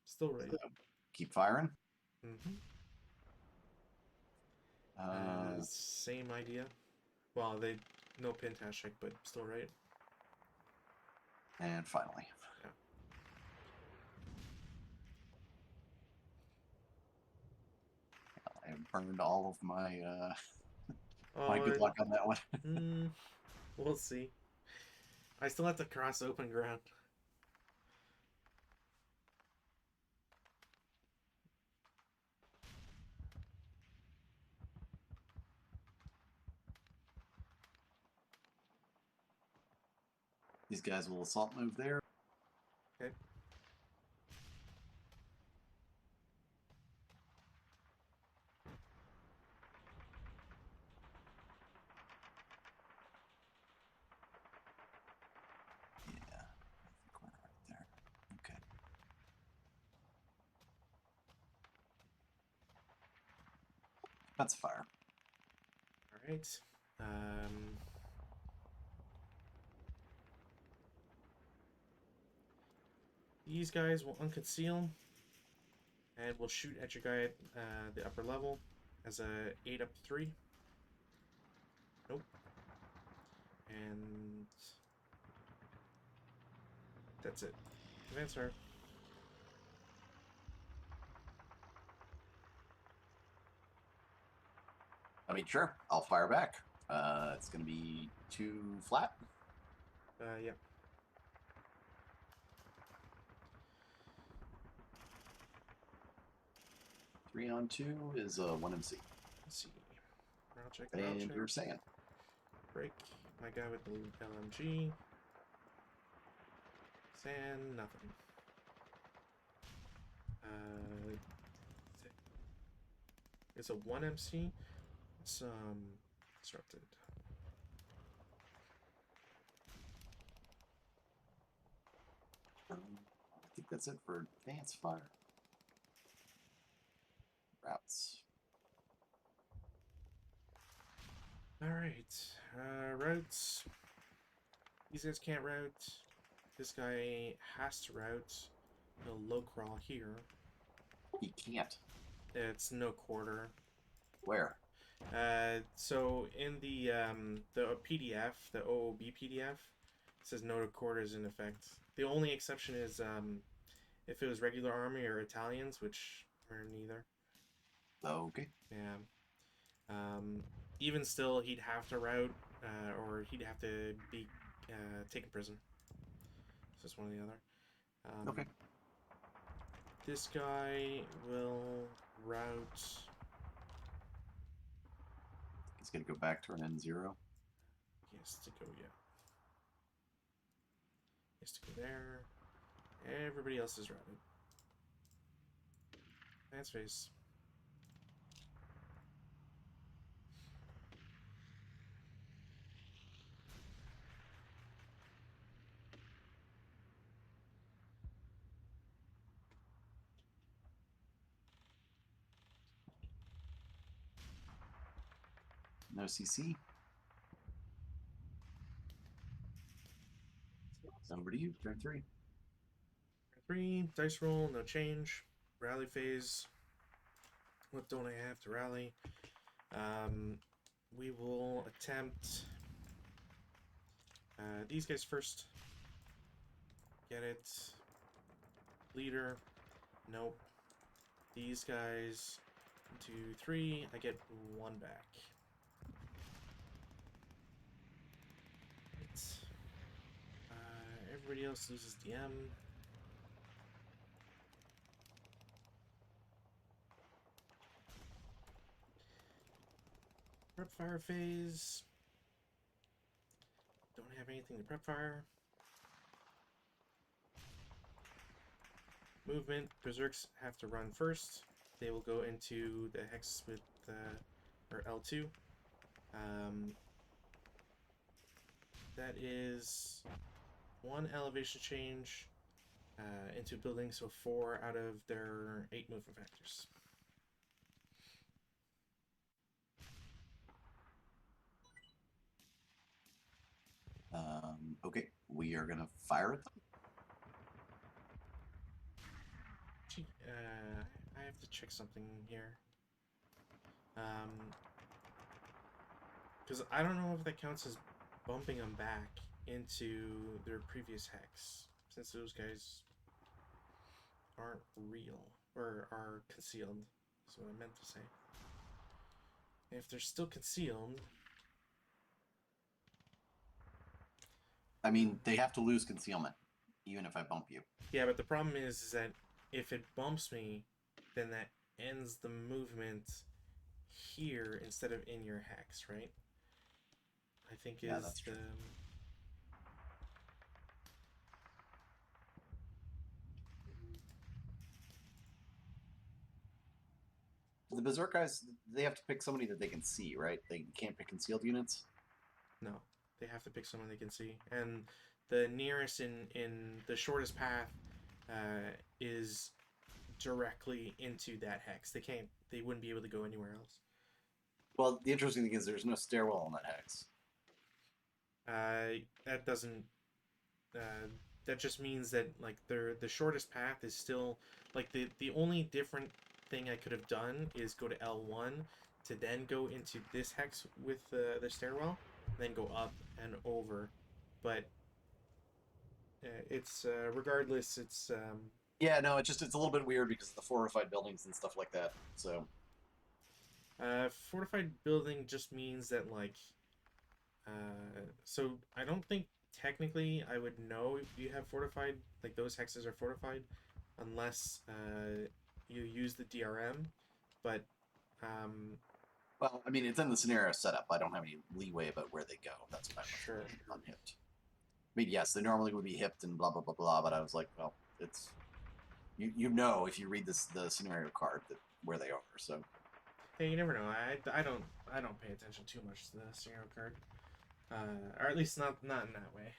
Still right. Keep firing. Same idea. Well, they no Pentash check, but still right. And finally. Yeah. I burned all of my my good luck on that one. We'll see. I still have to cross open ground. These guys will assault move there. Okay. Yeah, I think we're right there. Okay. That's fire. All right. These guys will unconceal and will shoot at your guy at the upper level as a 8 up 3. Nope. And that's it. Advance fire. I mean, sure, I'll fire back. It's going to be 2 flat. Yeah. Three on 2 is a 1 MC. Let's see. Route check. And Route check. you're saying. Break. My guy with the LMG. Sand. Nothing. It's a 1 MC. It's disrupted. I think that's it for advance fire. Routes. Alright. Routes. These guys can't route. This guy has to route. He'll low crawl here. He can't. It's no quarter. Where? So in the PDF, the OOB PDF, it says no quarter is in effect. The only exception is if it was regular army or Italians, which are neither. Okay. Yeah. Even still, he'd have to route, or he'd have to be taken prison. So it's one or the other. Okay. This guy will route. He's going to go back to an N0. He has to go, yeah. He has to go there. Everybody else is routed. Advance phase. No CC. Number to you. Turn 3. 3, dice roll, no change. Rally phase. What don't I have to rally? We will attempt these guys first. Get it. Leader. Nope. These guys. 1, 2, 3. I get 1 back. Everybody else loses DM. Prep fire phase. Don't have anything to prep fire. Movement. Berserks have to run first. They will go into the hex with or L2. That is 1 elevation change into building, so 4 out of their 8 movement factors. Okay, we are going to fire at them. I have to check something here. Because I don't know if that counts as bumping them back into their previous hex, since those guys aren't real, or are concealed, is what I meant to say. If they're still concealed... I mean, they have to lose concealment, even if I bump you. Yeah, but the problem is that if it bumps me, then that ends the movement here instead of in your hex, right? I think is that's true. The Berserk guys, they have to pick somebody that they can see, right? They can't pick concealed units. No, they have to pick someone they can see, and the nearest in the shortest path is directly into that hex. They wouldn't be able to go anywhere else. Well, the interesting thing is there's no stairwell on that hex. That doesn't. That just means that like the shortest path is still like the only different thing I could have done is go to L1 to then go into this hex with the stairwell, then go up and over, but it's regardless. It's Yeah, no, it's a little bit weird because of the fortified buildings and stuff like that. So fortified building just means that like so I don't think technically I would know if you have fortified, like those hexes are fortified, unless you use the DRM. But well, I mean, it's in the scenario setup. I don't have any leeway about where they go. That's why sure. I'm unhipped. I mean, yes, they normally would be hipped and blah blah blah blah. But I was like, well, it's you know if you read the scenario card that where they are. So Hey, you never know. I don't pay attention too much to the scenario card, or at least not in that way.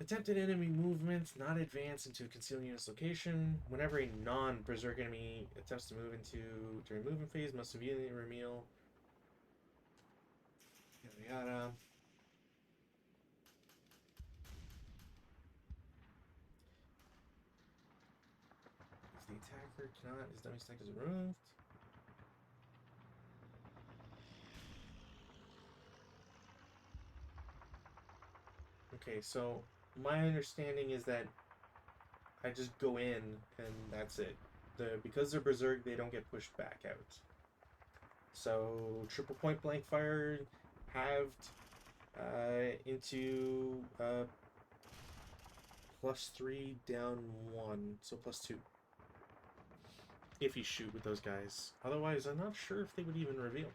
Attempted enemy movement, not advance into a concealed unit's location. Whenever a non-berserk enemy attempts to move into during movement phase, must immediately reveal. Yada yada. If the attacker cannot, his dummy stack is removed. Okay, so my understanding is that I just go in and that's it. Because they're berserk, they don't get pushed back out. So triple point blank fire, halved into +3 down 1, so +2. If you shoot with those guys. Otherwise, I'm not sure if they would even reveal.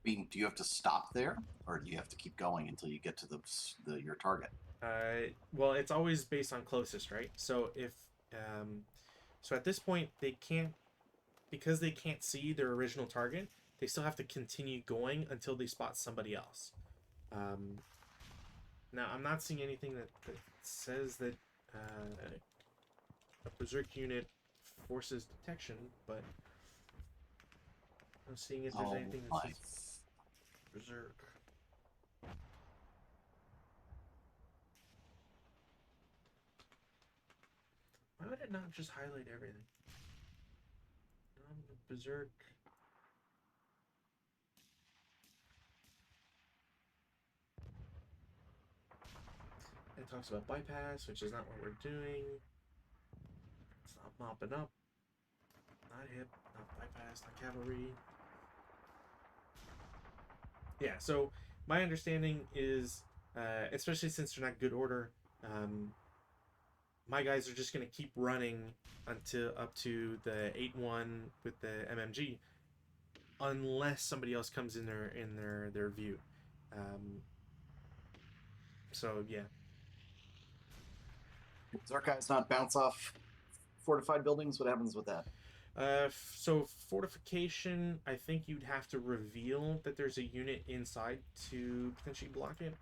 I mean, do you have to stop there, or do you have to keep going until you get to your target? Well, it's always based on closest, right? So if so at this point they can't, because they can't see their original target. They still have to continue going until they spot somebody else. Now I'm not seeing anything that says that a berserk unit forces detection, but I'm seeing if there's anything that says berserk. Why would it not just highlight everything? Berserk. It talks about bypass, which is not what we're doing. It's not mopping up. Not hip, not bypass, not cavalry. Yeah, so my understanding is, especially since they're not good order, my guys are just going to keep running until up to the 8-1 with the MMG, unless somebody else comes in their view. So yeah. Berserk guys not bounce off fortified buildings. What happens with that? So fortification, I think you'd have to reveal that there's a unit inside to potentially block it.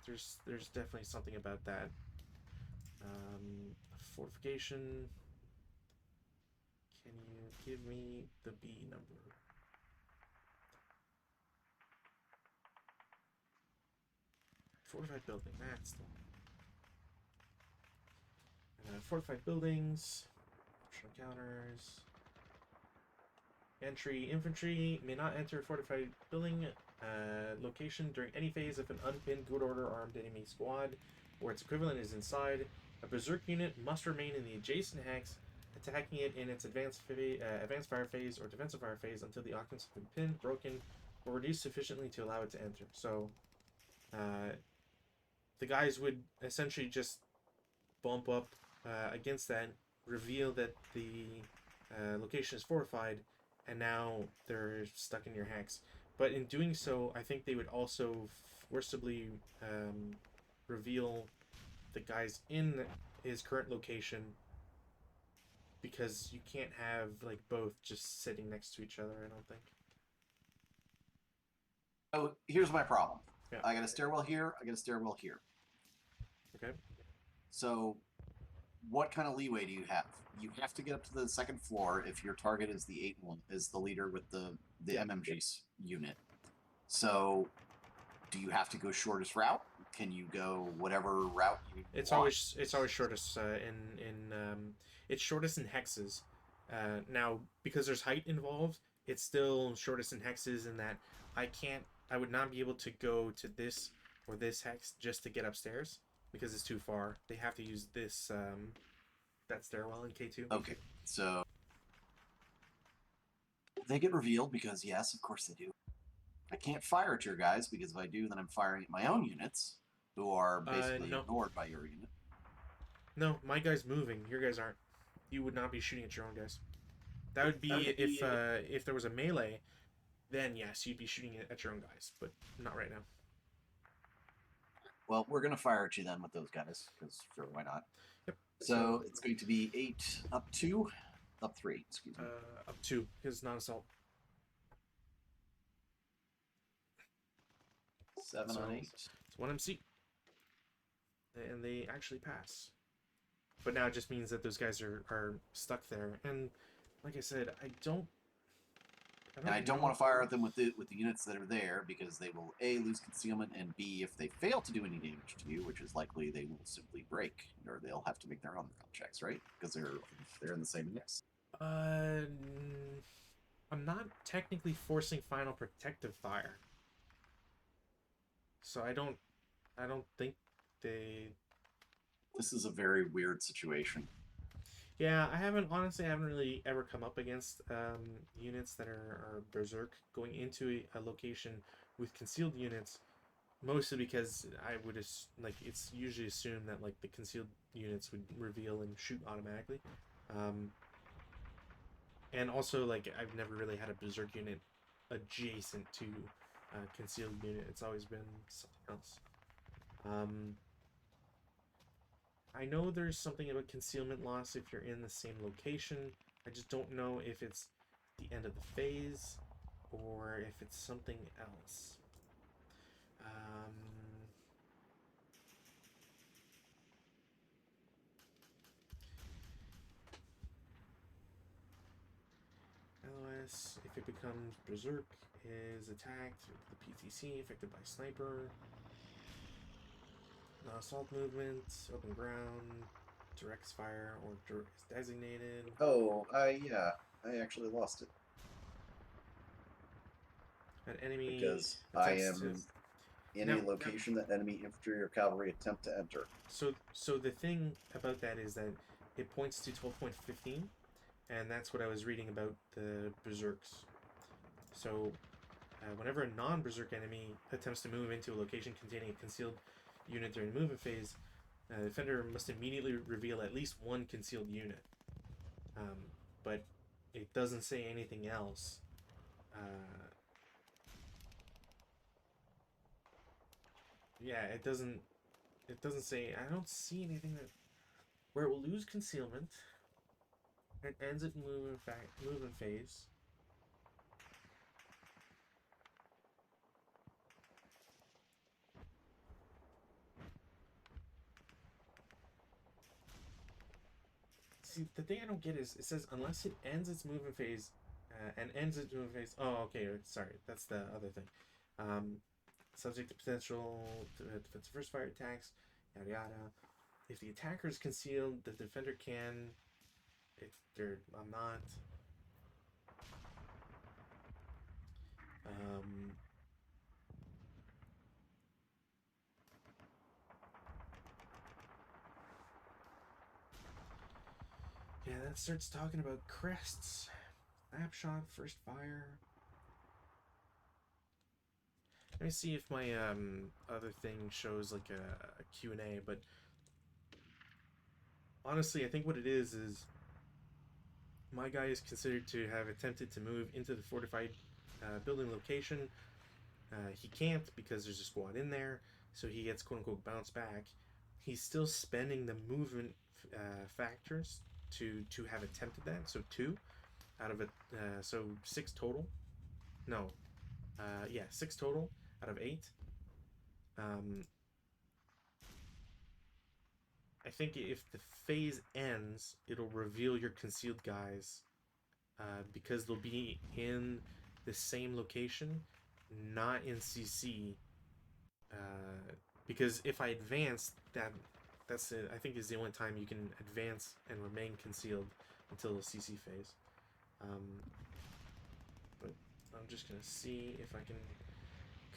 There's definitely something about that. Fortification. Can you give me the B number? Fortified building. That's the one. Fortified buildings. Optional counters. Entry. Infantry may not enter fortified building location during any phase if an unpinned good order armed enemy squad or its equivalent is inside. A berserk unit must remain in the adjacent hex, attacking it in its advanced fire phase or defensive fire phase until the occupants have been pinned, broken, or reduced sufficiently to allow it to enter. So the guys would essentially just bump up against that, reveal that the location is fortified, and now they're stuck in your hex. But in doing so, I think they would also forcibly reveal the guys in his current location, because you can't have like both just sitting next to each other. I don't think. So here's my problem. Yeah. I got a stairwell here. I got a stairwell here. Okay. So what kind of leeway do you have? You have to get up to the second floor if your target is the 8-1, is the leader with the MMG unit. So do you have to go shortest route? Can you go whatever route you It's want? always shortest it's shortest in hexes. Now because there's height involved, it's still shortest in hexes in that I would not be able to go to this or this hex just to get upstairs because it's too far. They have to use this that stairwell in K2. Okay, so they get revealed because yes, of course they do. I can't fire at your guys because if I do, then I'm firing at my own units, who are basically No. ignored by your unit. No, my guy's moving. Your guys aren't. You would not be shooting at your own guys. That would be if there was a melee, then yes, you'd be shooting at your own guys, but not right now. Well, we're gonna fire at you then with those guys, because sure, why not? Yep. So it's going to be 8 up 2, up 3. Excuse me. Up 2 because non-assault. 7 on 8. It's 1 MC, and they actually pass. But now it just means that those guys are stuck there, and like I said, I don't want to fire at them with the units that are there because they will A, lose concealment, and B, if they fail to do any damage to you, which is likely, they will simply break, or they'll have to make their own round checks, right? Because they're in the same mix. I'm not technically forcing final protective fire, so I don't think they. This is a very weird situation. Yeah, I haven't really ever come up against units that are berserk going into a location with concealed units, mostly because it's usually assumed that like the concealed units would reveal and shoot automatically, and also like I've never really had a berserk unit adjacent to a concealed unit. It's always been something else. I know there's something about concealment loss if you're in the same location. I just don't know if it's the end of the phase or if it's something else. LOS, if it becomes berserk, is attacked with the PTC affected by sniper. Assault movement, open ground, direct fire, or is designated. Oh, yeah, I actually lost it. An enemy because I am in a location that enemy infantry or cavalry attempt to enter. So the thing about that is that it points to 12.15, and that's what I was reading about the berserks. So whenever a non-berserk enemy attempts to move into a location containing a concealed unit during the movement phase, the defender must immediately reveal at least one concealed unit. But it doesn't say anything else. Yeah, it doesn't say. I don't see anything that where it will lose concealment and ends its movement phase. See, the thing I don't get is it says unless it ends its movement phase, and ends its movement phase. Oh, okay. Sorry, that's the other thing. Subject to potential defensive first fire attacks, yada yada. If the attacker is concealed, the defender can. If they're, I'm not. Yeah, that starts talking about crests, snapshot, first fire. Let me see if my other thing shows like a Q&A, but honestly, I think what it is my guy is considered to have attempted to move into the fortified building location. He can't because there's a squad in there, so he gets quote-unquote bounced back. he's still spending the movement factors to have attempted that. So 2 out of it. So 6 total. No. Yeah, 6 total out of 8. Um, I think if the phase ends, it'll reveal your concealed guys because they'll be in the same location, not in CC. Because if I advance, that's it. I think is the only time you can advance and remain concealed until the CC phase. But I'm just gonna see if I can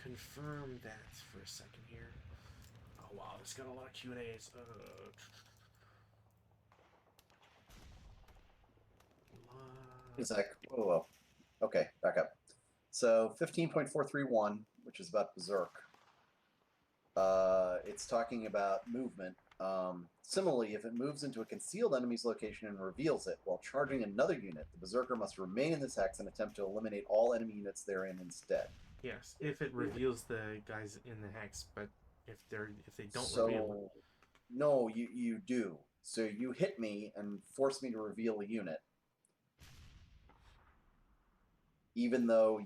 confirm that for a second here. Oh wow, this got a lot of Q&As. Zach, whoa. Okay, back up. So 15.431, which is about Berserk. It's talking about movement. Similarly, if it moves into a concealed enemy's location and reveals it while charging another unit, the Berserker must remain in this hex and attempt to eliminate all enemy units therein instead. Yes, if it reveals the guys in the hex, but if they don't reveal it. No, you do. So you hit me and force me to reveal a unit, even though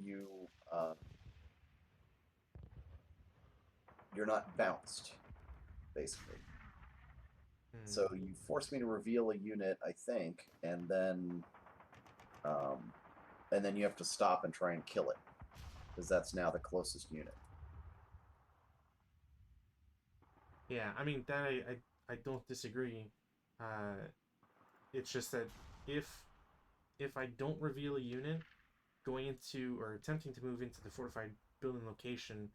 you're not bounced, basically. So you force me to reveal a unit, I think, and then you have to stop and try and kill it, because that's now the closest unit. Yeah, I mean that I don't disagree. It's just that if I don't reveal a unit going into or attempting to move into the fortified building location,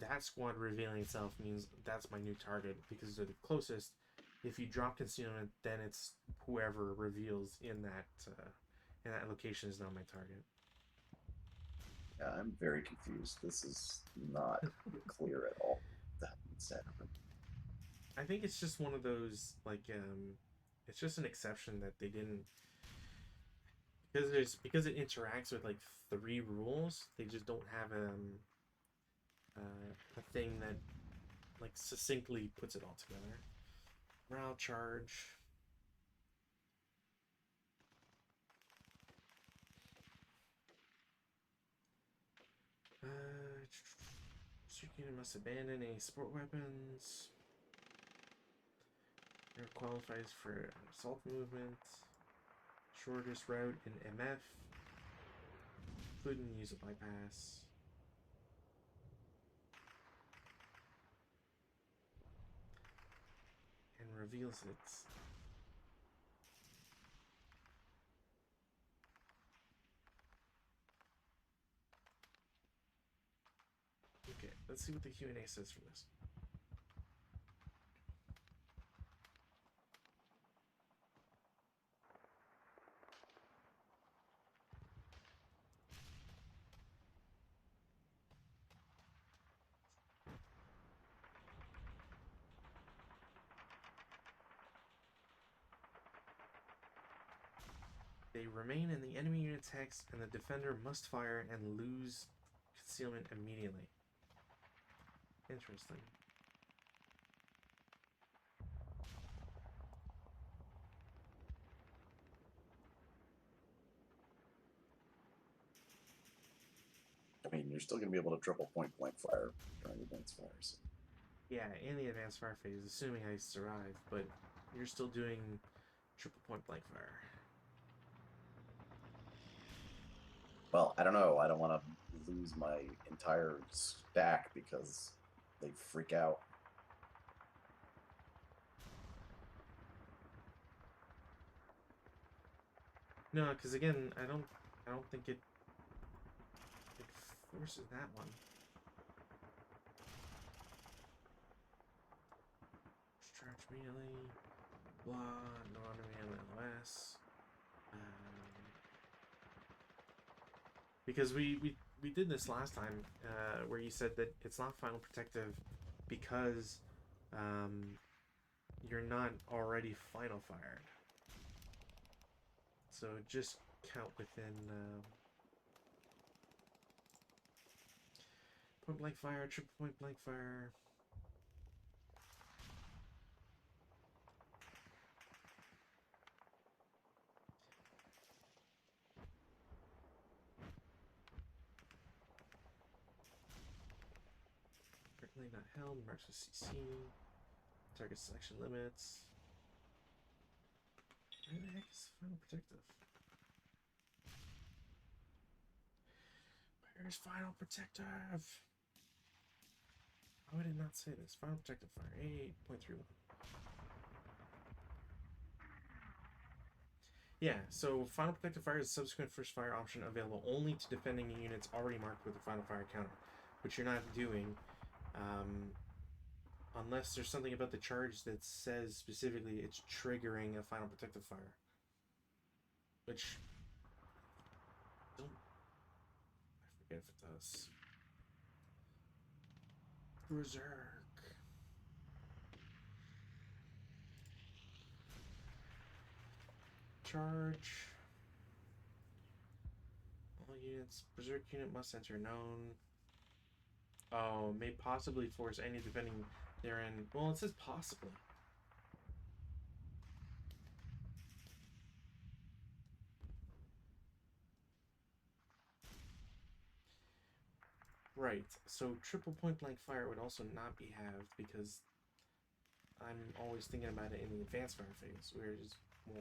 that squad revealing itself means that's my new target because they're the closest. If you drop concealment, then it's whoever reveals in that location is now my target. Yeah, I'm very confused. This is not clear at all. That needs to happen. I think it's just one of those it's just an exception that they didn't because it interacts with like 3 rules. They just don't have a thing that like succinctly puts it all together. Morale charge. Unit must abandon any sport weapons. It qualifies for assault movement. Shortest route in MF. Including use of bypass. And reveals it. Okay, let's see what the Q&A says for this. They remain in the enemy unit's hex, and the defender must fire and lose concealment immediately. Interesting. I mean, you're still going to be able to triple point blank fire during advanced fires. Yeah, in the advanced fire phase, assuming I survive, but you're still doing triple point blank fire. Well, I don't know. I don't want to lose my entire stack because they freak out. No, because again, I don't think it forces that one. Charge melee, blah, non-melee LOS. Because we did this last time, where you said that it's not final protective because you're not already final fired. So just count within point blank fire, triple point blank fire. Lane not held. Marks with CC. Target selection limits. Where the heck is Final Protective? Where's Final Protective? Why would it not say this? Final Protective Fire 8.31. Yeah, so Final Protective Fire is a subsequent first fire option available only to defending units already marked with a Final Fire counter, which you're not doing unless there's something about the charge that says specifically it's triggering a Final Protective Fire. Which, I forget if it does. Berserk. Charge. All units. Berserk unit must enter known. Oh, may possibly force any defending therein. Well, it says possibly. Right. So triple point blank fire would also not be halved because I'm always thinking about it in the advanced fire phase,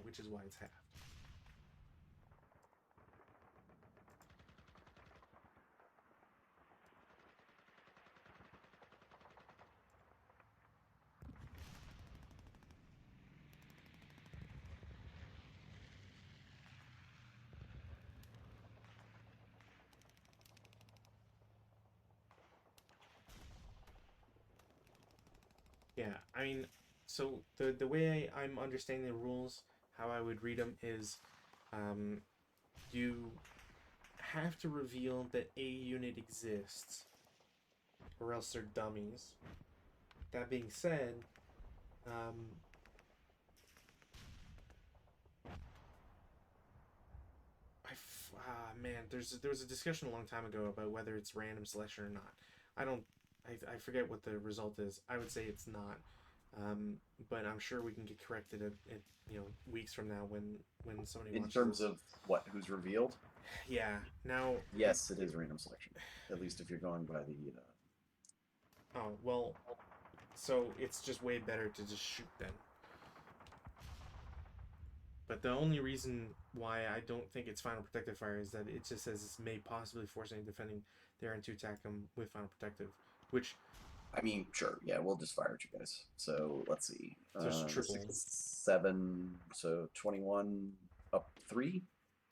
which is why it's halved. Yeah, I mean, so the way I'm understanding the rules, how I would read them is, you have to reveal that a unit exists, or else they're dummies. That being said, man, there was a discussion a long time ago about whether it's random selection or not. I forget what the result is. I would say it's not, but I'm sure we can get corrected at weeks from now when somebody In watches terms this. of what who's revealed, Yeah. Now. yes, it is random selection. At least if you're going by the. Oh well, so it's just way better to just shoot then. But the only reason why I don't think it's Final Protective Fire is that it just says it's may possibly force any defending therein to attack them with Final Protective, which. I mean, sure, yeah, we'll just fire at you guys. So let's see. There's triple. 7, so 21 up 3.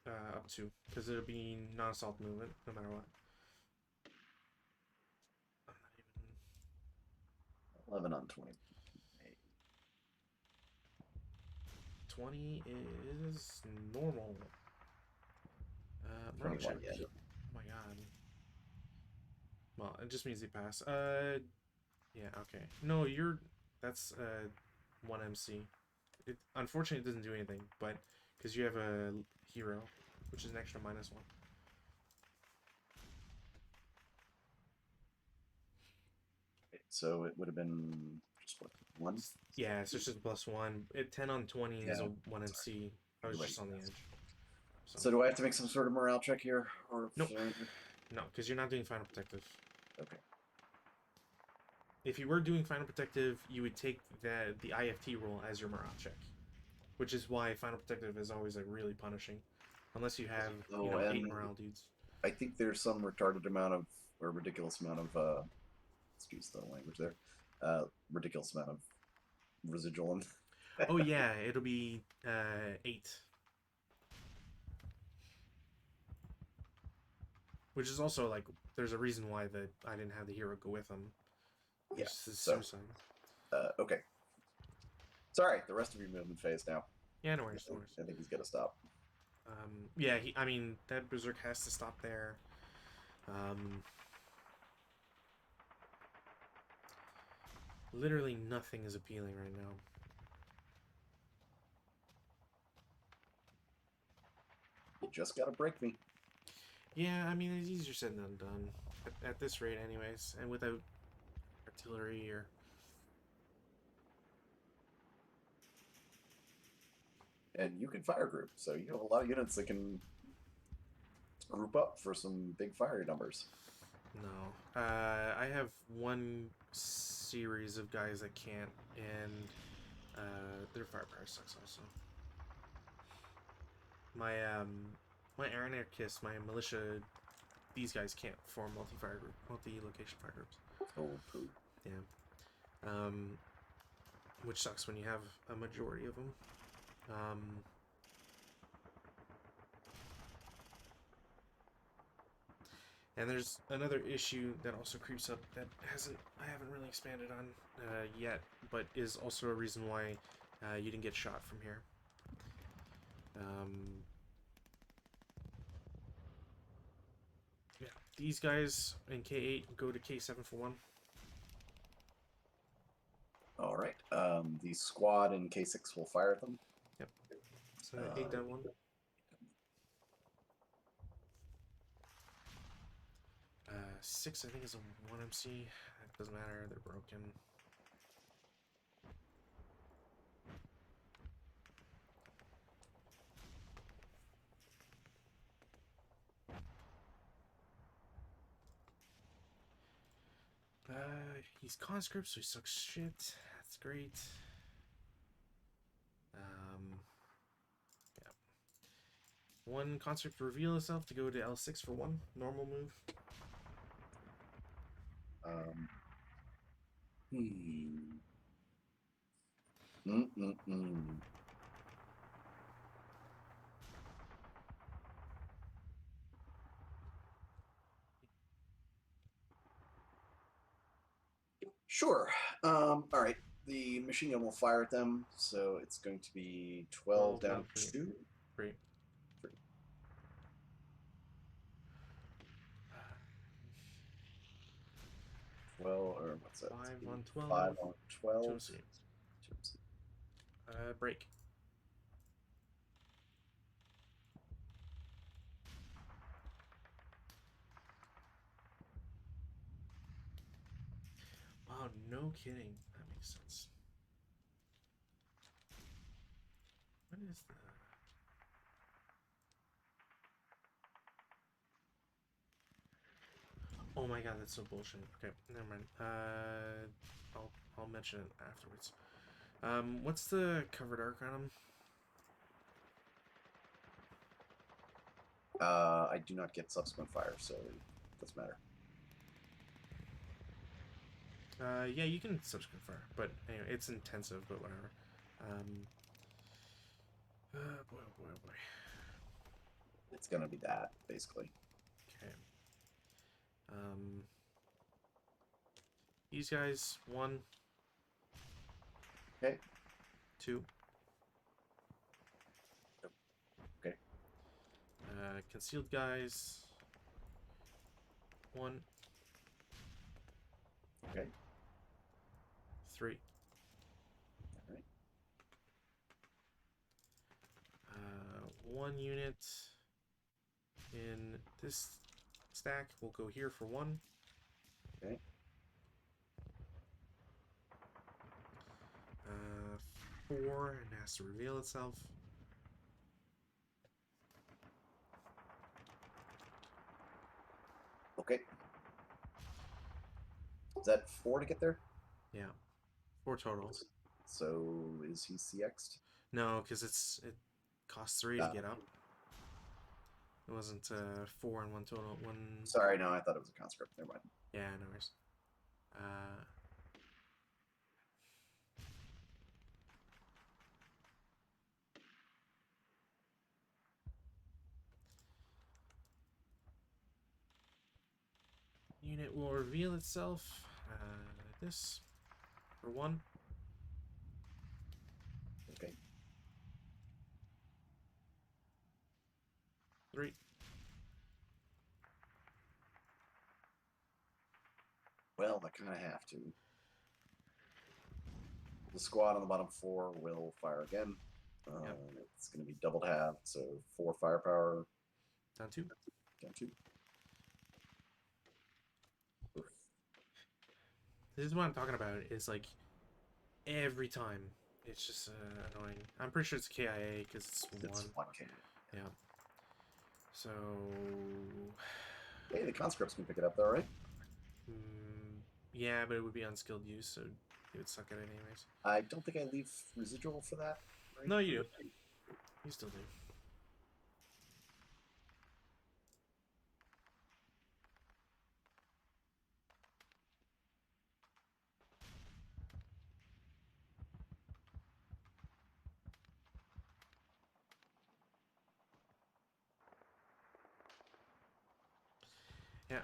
Up to, because it'll be non-assault movement no matter what. I'm not even. 11 on 20. 20 is normal. 21, check. yeah. Oh my god. Well, it just means they pass. Yeah, okay. No, that's 1 MC. It unfortunately it doesn't do anything, but because you have a hero, which is an extra -1. Okay, so it would have been just what, 1? Yeah, so it's just +1. 10 on 20 is a 1 MC. I was just on the edge. So do I have to make some sort of morale check here, or nope? No, because you're not doing Final Protective. Okay. If you were doing Final Protective, you would take the IFT roll as your morale check, which is why Final Protective is always like really punishing, unless you have 8 morale dudes. I think there's some retarded amount of, or ridiculous amount of, excuse the language there, ridiculous amount of residual. Oh yeah, it'll be 8. Which is also like, there's a reason why I didn't have the hero go with him. Yeah. So, suicide. Okay. It's all right. The rest of your movement phase now. Yeah, no worries. No worries. I think he's gonna stop. Yeah. I mean, that berserk has to stop there. Literally nothing is appealing right now. You just gotta break me. Yeah, I mean, it's easier said than done. At this rate, anyways, and without artillery or. And you can fire group, so you have a lot of units that can group up for some big fire numbers. No. I have one series of guys that can't, and their firepower sucks also. My Iron Anarchist, my militia, these guys can't form multi-location fire groups. Oh, poo. Yeah. Which sucks when you have a majority of them. And there's another issue that also creeps up that I haven't really expanded on yet, but is also a reason why you didn't get shot from here. Yeah, these guys in K8 go to K7 for 1. All right. The squad in K6 will fire them. Yep. So 8 down 1. 6, I think, is a 1 MC. It doesn't matter, they're broken. He's conscript, so he sucks shit. That's great. Yeah. 1 conscript to reveal itself to go to L6 for 1. Normal move. Sure. All right. The machine gun will fire at them, so it's going to be 12 down to 2. Great. 12, or what's that? 5 on 12. 5 on 12. Break. Wow, no kidding. That makes sense. What is that? Oh my god, that's so bullshit. Okay, never mind. I'll mention it afterwards. What's the covered arc on him? I do not get subsequent fire, so it doesn't matter. Yeah, you can subsequent fire, but anyway, it's intensive, but whatever. Boy, oh boy, oh boy. It's gonna be that, basically. Okay. These guys, 1. Okay. 2. Okay. Concealed guys, 1. Okay. 3. All right. 1 unit in this stack will go here for 1. Okay. 4 and has to reveal itself. Okay. Is that 4 to get there? Yeah, 4 total. So is he CX'd? No, because it costs 3 to get up. It wasn't 4 and 1 total. 1. Sorry, no, I thought it was a conscript. Never mind. Yeah, no worries. Unit will reveal itself. This for 1. Okay. 3. Well, I kind of have to. The squad on the bottom 4 will fire again. Yep. It's going to be doubled half, so 4 firepower. Down 2. Down 2. Oof. This is what I'm talking about. Is like every time. It's just annoying. I'm pretty sure it's KIA because it's 1. It's 1K. Yeah. So. Hey, the conscripts can pick it up though, right? Yeah, but it would be unskilled use, so you would suck at it anyways. I don't think I leave residual for that, right? No, you do. You still do. Yeah,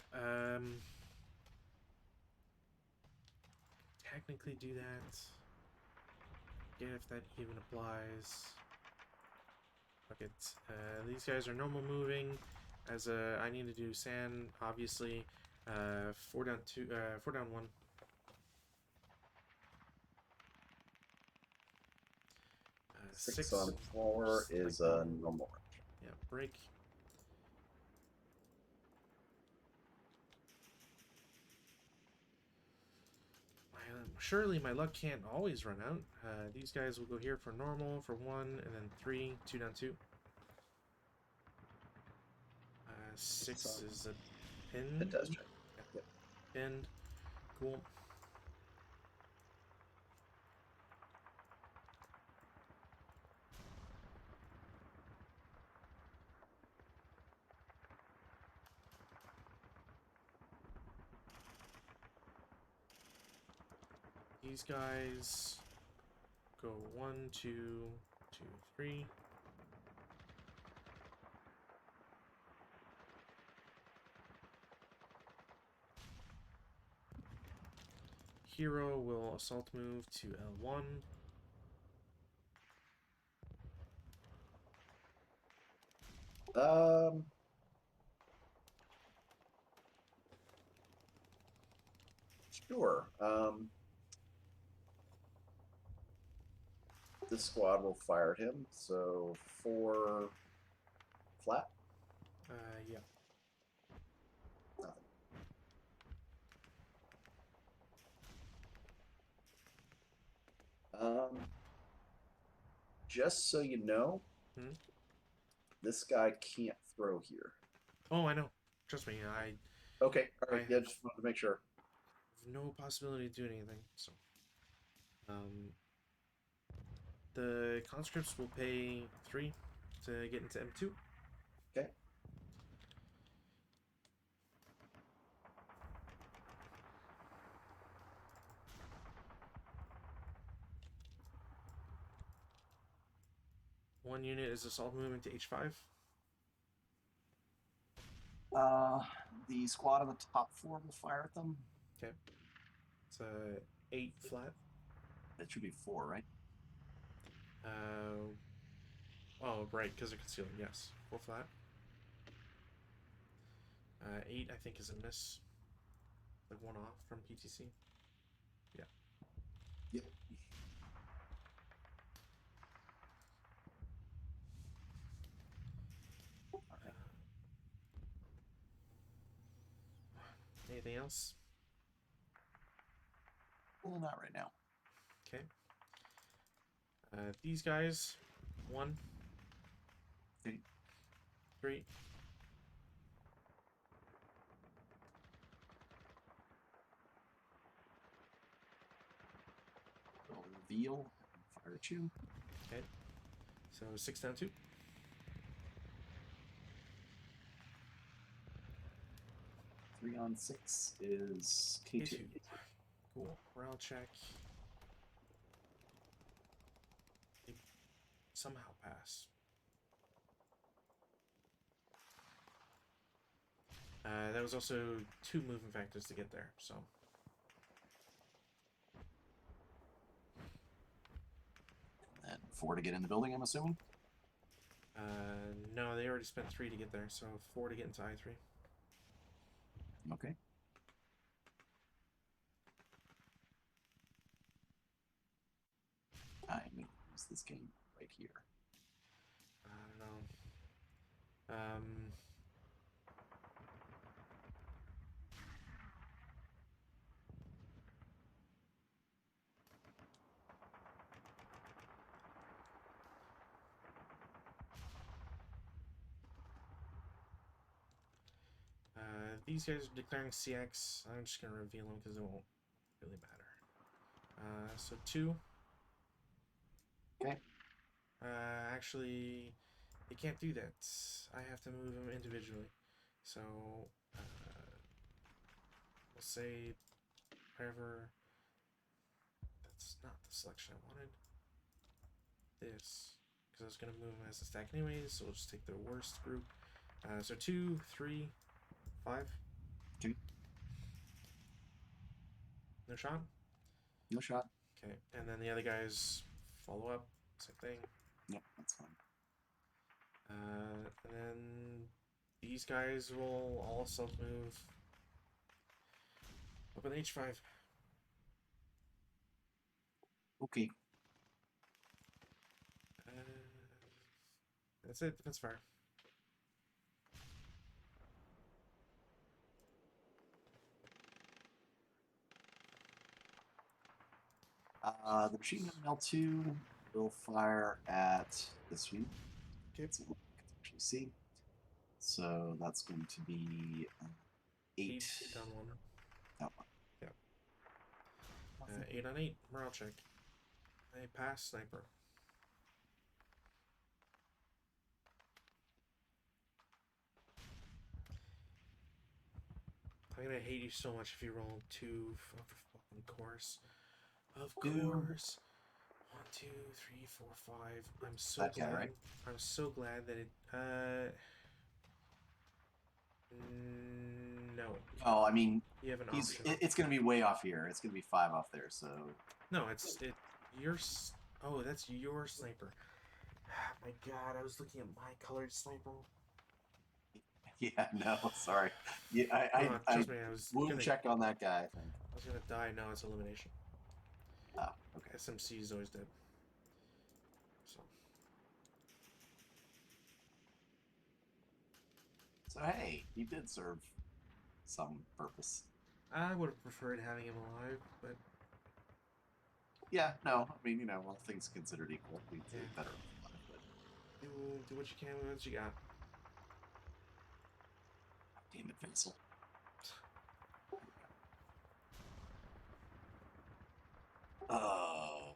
technically do that. Get if that even applies. Fuck it. These guys are normal moving. As I need to do sand, obviously. 4 down 2, 4 down 1. Six 6 on 4 is a normal. Yeah, break. Surely my luck can't always run out. These guys will go here for normal for 1, and then 3, 2 down 2. 6 is a pin. It does check. Yeah. Yep. Pinned. Cool. These guys go 1, 2, 2, 3. Hero will assault move to L1. Sure. This squad will fire at him, so 4 flat. Yeah. Nothing. Just so you know, this guy can't throw here. Oh, I know. Trust me, I Okay, all right. Yeah, just wanted to make sure. have no possibility of doing anything. So, the conscripts will pay 3 to get into M2. Okay. One unit is assault movement to H5. The squad on the top floor will fire at them. Okay. It's a 8 flat. That should be 4, right? Oh, right, because of concealing. Yes, 4 flat. 8, I think, is a miss. Like 1 off from PTC. Yeah. Yep. All right. Anything else? Well, not right now. Okay. These guys, 1, 3. Roll reveal. Fire at you. Okay. So 6 down 2. 3 on 6 is K2. Cool. Morale check. They somehow pass. That was also 2 movement factors to get there, so. And 4 to get in the building, I'm assuming? No, they already spent 3 to get there, so 4 to get into I3. Okay. I may lose this game right here. I don't know. these guys are declaring CX. I'm just gonna reveal them because it won't really matter. So 2. Okay. Actually, they can't do that. I have to move them individually. So, we'll say whatever. That's not the selection I wanted. This, because I was gonna move them as a stack anyways. So we'll just take the worst group. So 2, 3, 5. 2. No shot. No shot. Okay, and then the other guys follow up. Same thing. Yep, that's fine. And then these guys will all self move up in H5. Okay. That's it. Defense fire. The machine gun L2 will fire at this one. Okay. Let's actually see. So that's going to be 8. Down 1. That one. Yeah. 8 on 8. Morale check. I pass sniper. I'm gonna hate you so much if you roll 2. Of course. Of course. 1, 2, 3, 4, 5. I'm so That guy, glad. right? I'm so glad that it. No. Oh, I mean, You have an he's option. it's going to be way off here. It's going to be 5 off there. So No, your. Oh, that's your sniper. My God, I was looking at my colored sniper. yeah, no, sorry. Yeah, I Trust me, I was wound gonna check on that guy. I think. I was gonna die. No, it's elimination. Oh, okay. SMC is always dead. So hey, he did serve some purpose. I would have preferred having him alive, but Yeah, no, I mean, all things considered equal, we'd say Yeah. better. But do what you can with what you got. damn it, Vassal. Oh,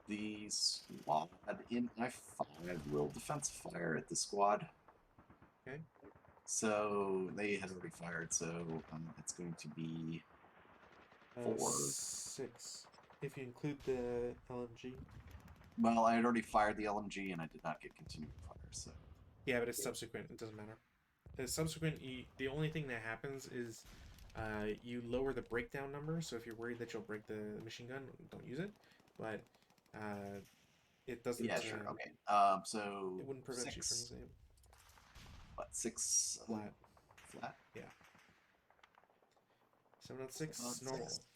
The squad in I5 will defense fire at the squad. Okay. So they had already fired, so it's going to be 4. 6. If you include the LMG. Well, I had already fired the LMG and I did not get continuing fire, so. Yeah, but it's subsequent. It doesn't matter. The subsequent, the only thing that happens is you lower the breakdown number. So if you're worried that you'll break the machine gun, don't use it. But it doesn't. Yeah, sure. Okay. So It wouldn't prevent 6, you from using it. What, 6 Flat. Flat? Yeah. 7 on 6, 7 on normal. 6.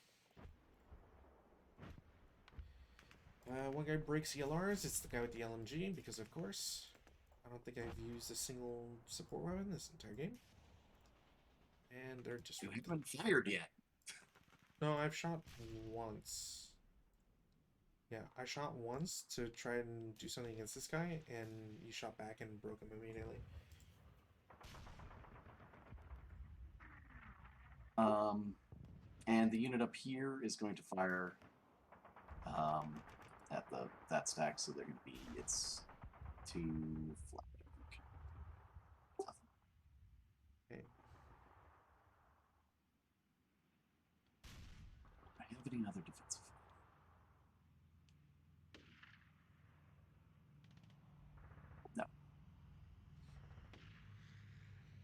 One guy breaks ELRs. It's the guy with the LMG, because of course. I don't think I've used a single support weapon this entire game. And they're just. You haven't fired yet. No, I've shot once. Yeah, I shot once to try and do something against this guy, and he shot back and broke him immediately. And the unit up here is going to fire at that stack, so they're going to be, it's 2 flat. Okay. I have any other defensive? No.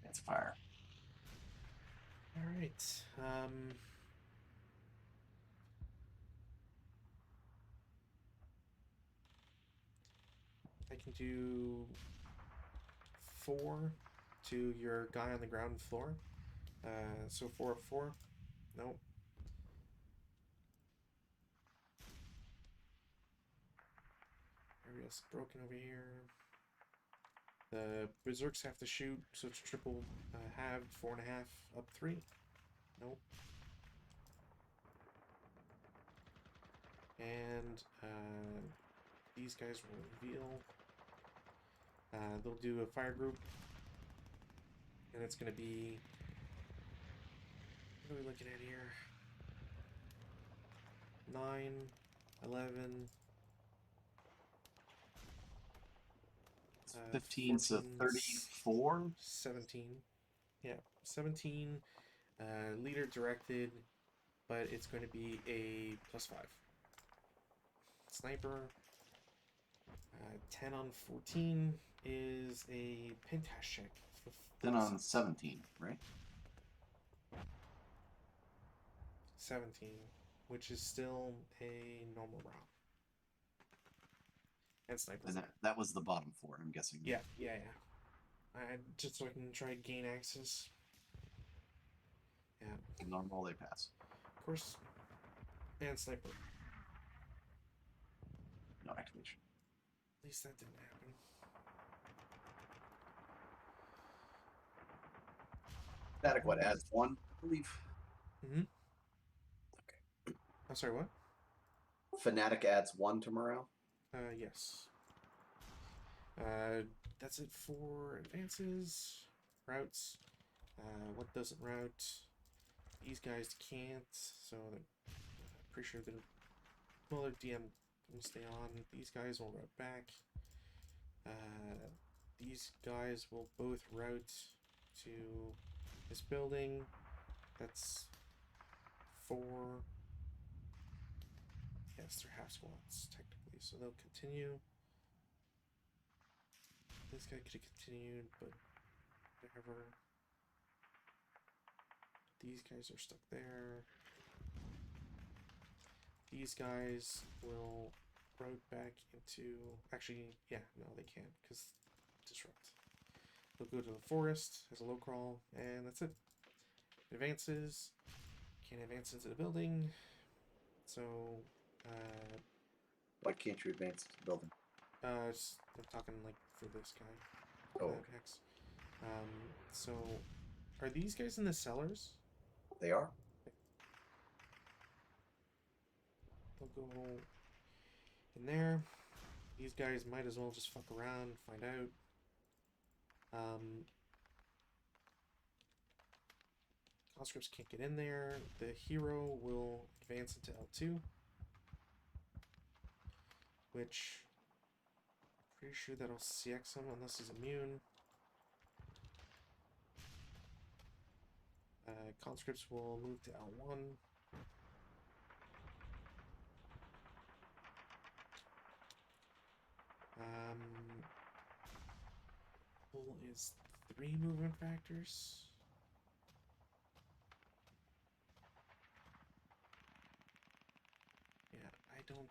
That's fire. All right. I can do 4 to your guy on the ground floor. So 4 up 4. Nope. Area's broken over here. The berserks have to shoot, so it's triple halved, 4.5 up 3. Nope. And these guys will reveal. They'll do a fire group, and it's going to be, what are we looking at here? 9, 11, 15 to 14, 34. 17. Yeah, 17. Leader directed, but it's going to be a +5. Sniper. 10 on 14 is a pintash check. 10 on 17, right? 17, which is still a normal round. And sniper. And that was the bottom 4, I'm guessing. Yeah. Just so I can try gain access. Yeah. Normal, they pass. Of course. And sniper. No activation. At least that didn't happen. Static, what, adds 1, I believe? Mm-hmm. Okay. I'm sorry, what? Fanatic adds 1 to morale. Yes. That's it for advances. Routes. What doesn't route? These guys can't, so I'm pretty sure the smaller DM will stay on. These guys will route back. These guys will both route to this building. That's 4. Yes, they're half squads, technically, so they'll continue. This guy could have continued, but whatever. These guys are stuck there. These guys will route back into... Actually, yeah, no, they can't, because disrupt. They'll go to the forest as a low crawl, and that's it. Advances. Can't advance into the building. So, Why can't you advance to the building? I'm talking, like, for this guy. Oh, Hex. So, are these guys in the cellars? they are? They'll go in there. These guys might as well just fuck around, find out. Conscripts can't get in there. The hero will advance into L2, which pretty sure that'll CX him unless he's immune. Conscripts will move to L1. Bull is 3 movement factors. Yeah, I don't,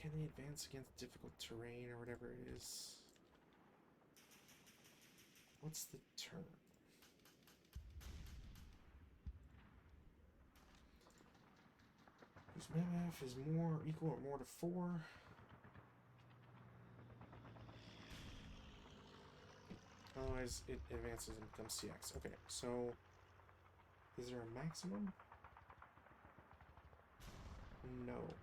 can they advance against difficult terrain or whatever it is? What's the turn? Whose MF is more equal or more to 4? Otherwise, it advances and becomes CX. Okay, so is there a maximum? No.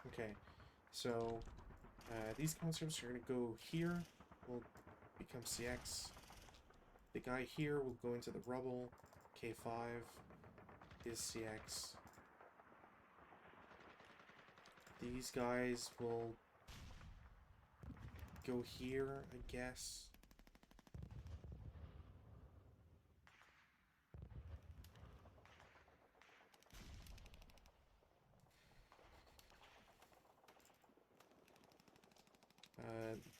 Okay, so these conscripts are going to go here, will become CX. The guy here will go into the rubble. K5 is CX. These guys will go here, I guess.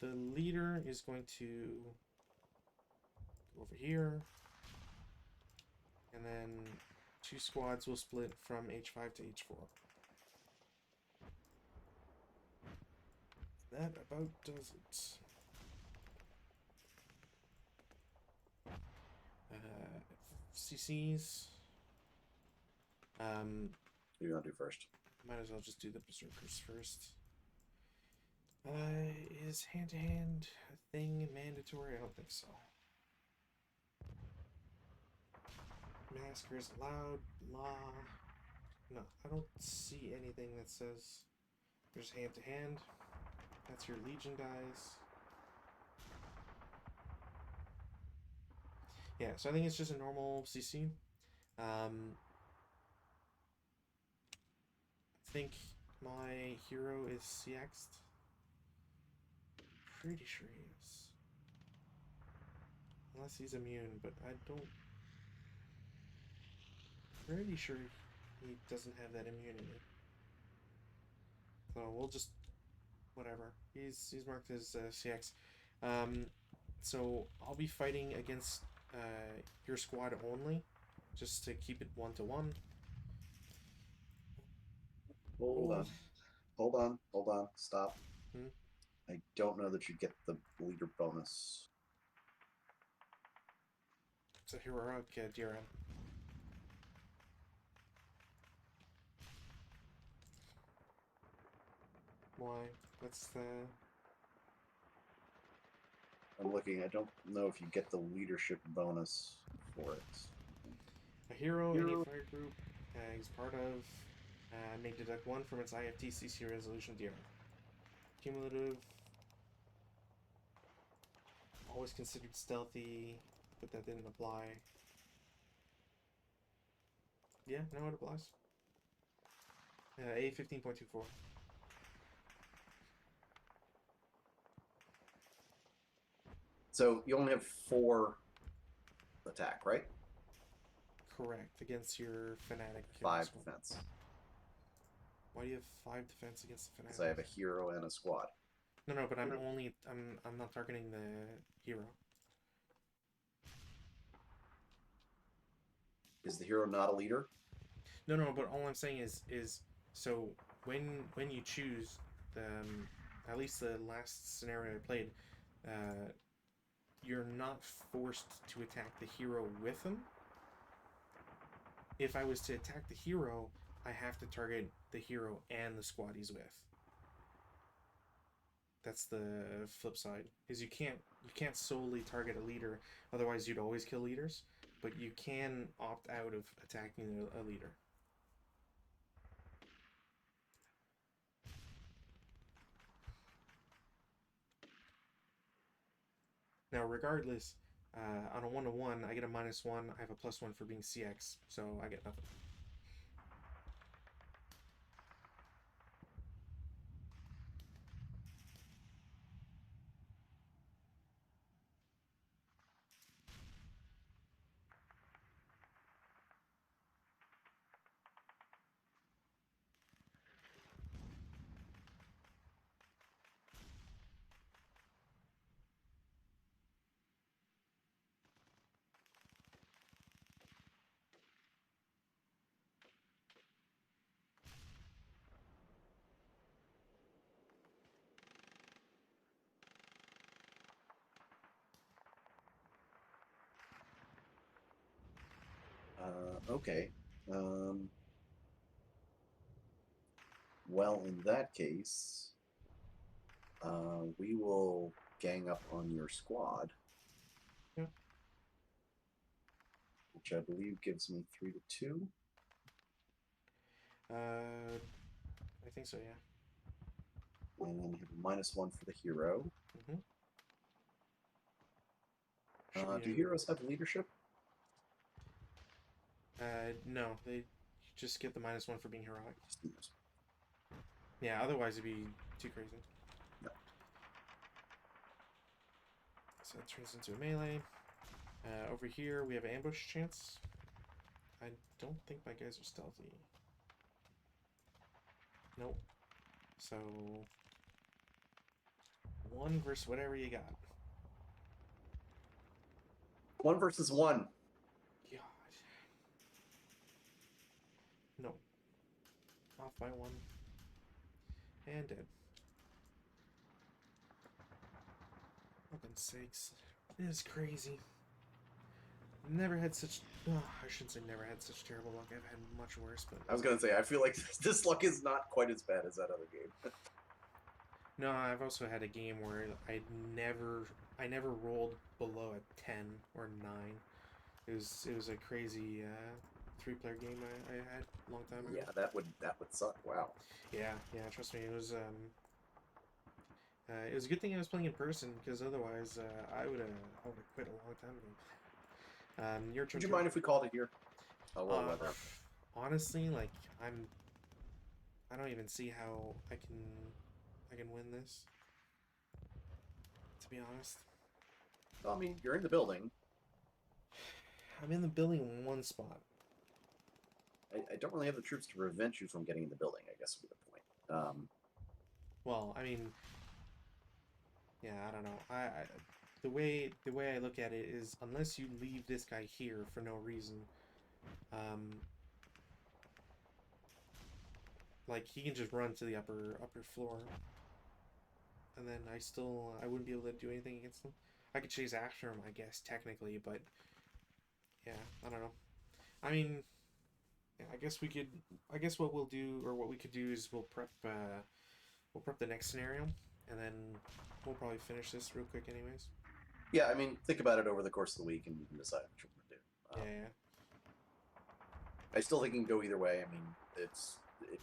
The leader is going to go over here. And then 2 squads will split from H5 to H4. That about does it. CCs. What do you want to do first? Might as well just do the berserkers first. Is hand-to-hand a thing mandatory? I don't think so. Massacre is allowed. Law. No, I don't see anything that says there's hand to hand. That's your Legion dies. Yeah, so I think it's just a normal CC. I think my hero is CX'd. Pretty sure he is. Unless he's immune, but I don't... Pretty sure he doesn't have that immunity. So we'll just... Whatever. He's marked as CX. So I'll be fighting against your squad only, just to keep it 1-to-1. Hold on. Stop. Hmm? I don't know that you get the leader bonus. It's a heroic DRM. Why? What's the... I'm looking. I don't know if you get the leadership bonus for it. A hero in a fire group is part of may deduct 1 from its IFT CC resolution DRM. Cumulative. Always considered stealthy, but that didn't apply. Yeah, no, it applies. A15.24. So you only have 4 attack, right? Correct, against your fanatic. 5 defense. Why do you have 5 defense against the fanatic? Because I have a hero and a squad. No, but I'm not targeting the hero. Is the hero not a leader? No, but all I'm saying is so when you choose the at least the last scenario I played, you're not forced to attack the hero with him. If I was to attack the hero, I have to target the hero and the squad he's with. That's the flip side. Is you can't solely target a leader, otherwise you'd always kill leaders, but you can opt out of attacking a leader. Now, regardless, on a 1-to-1, I get a -1. I have a +1 for being CX, so I get nothing. Okay. Well, in that case, we will gang up on your squad. Yeah. Which I believe gives me 3-2. I think so, yeah. And then have a -1 for the hero. Do heroes have leadership? No, they just get the -1 for being heroic. Yeah, otherwise it'd be too crazy. No. So that turns into a melee. Over here we have an ambush chance. I don't think my guys are stealthy. Nope. So 1 versus whatever you got. 1 versus 1. God. No. Off by 1. And dead. Fucking sakes. It is crazy. Never had such... Oh, I shouldn't say never had such terrible luck. I've had much worse, but... I was going to say, I feel like this luck is not quite as bad as that other game. No, I've also had a game where I never rolled below a 10 or 9. It was a crazy 3-player game I had a long time ago. Yeah, that would suck. Wow. Yeah, trust me, it was a good thing I was playing in person, because otherwise I would have quit a long time ago. Your turn. Would you mind if we called it here? Oh, well, weather. Honestly, like I don't even see how I can win this. To be honest, Well, I mean, you're in the building. I'm in the building in one spot. I don't really have the troops to prevent you from getting in the building, I guess would be the point. Well, I mean, yeah, I don't know. The way I look at it is, unless you leave this guy here for no reason, like he can just run to the upper floor, and then I wouldn't be able to do anything against him. I could chase after him, I guess, technically, but yeah, I don't know. I mean, yeah, I guess what we'll do, or what we could do, is we'll prep the next scenario, and then we'll probably finish this real quick anyways. Yeah, I mean, think about it over the course of the week, and you can decide what you want to do. Yeah. I still think it can go either way. I mean, it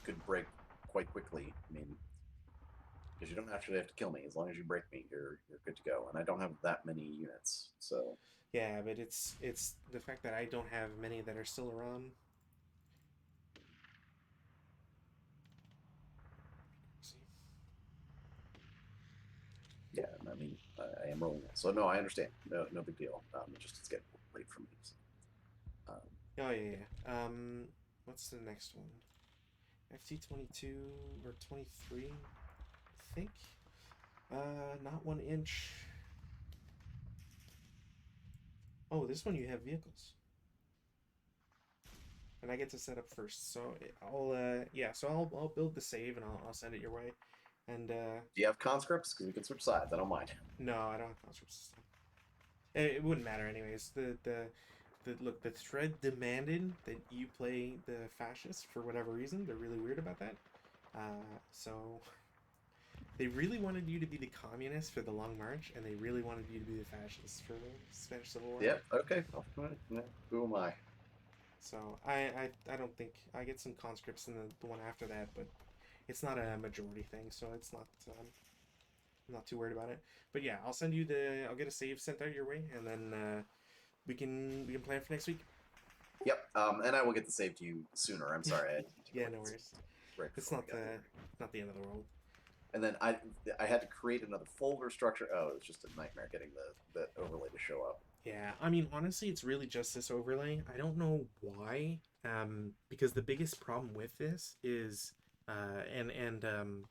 could break quite quickly. I mean, because you don't actually have to kill me. As long as you break me, you're good to go. And I don't have that many units, so. Yeah, but it's the fact that I don't have many that are still around. Yeah, I mean, I am rolling it. So, no, I understand. No big deal. It's getting late for me. So. Oh, yeah. What's the next one? FT-22 or 23, I think. Not 1 inch. Oh, this one you have vehicles. And I get to set up first, so I'll build the save, and I'll send it your way. And do you have conscripts? Because we can switch sides. I don't mind. No, I don't have conscripts. It wouldn't matter anyways. Look, the thread demanded that you play the fascists for whatever reason. They're really weird about that. So they really wanted you to be the communist for the Long March, and they really wanted you to be the fascist for the Spanish Civil War. Yep. Okay. Yeah, who am I? So I don't think I get some conscripts in the one after that, but it's not a majority thing, so it's not. I'm not too worried about it. But yeah, I'll get a save sent out your way, and then we can plan for next week. Yep. And I will get the save to you sooner. I'm sorry. Yeah, no worries. Right. It's not the end of the world. And then I had to create another folder structure. Oh, it was just a nightmare getting the overlay to show up. Yeah, I mean, honestly, it's really just this overlay. I don't know why. Because the biggest problem with this is,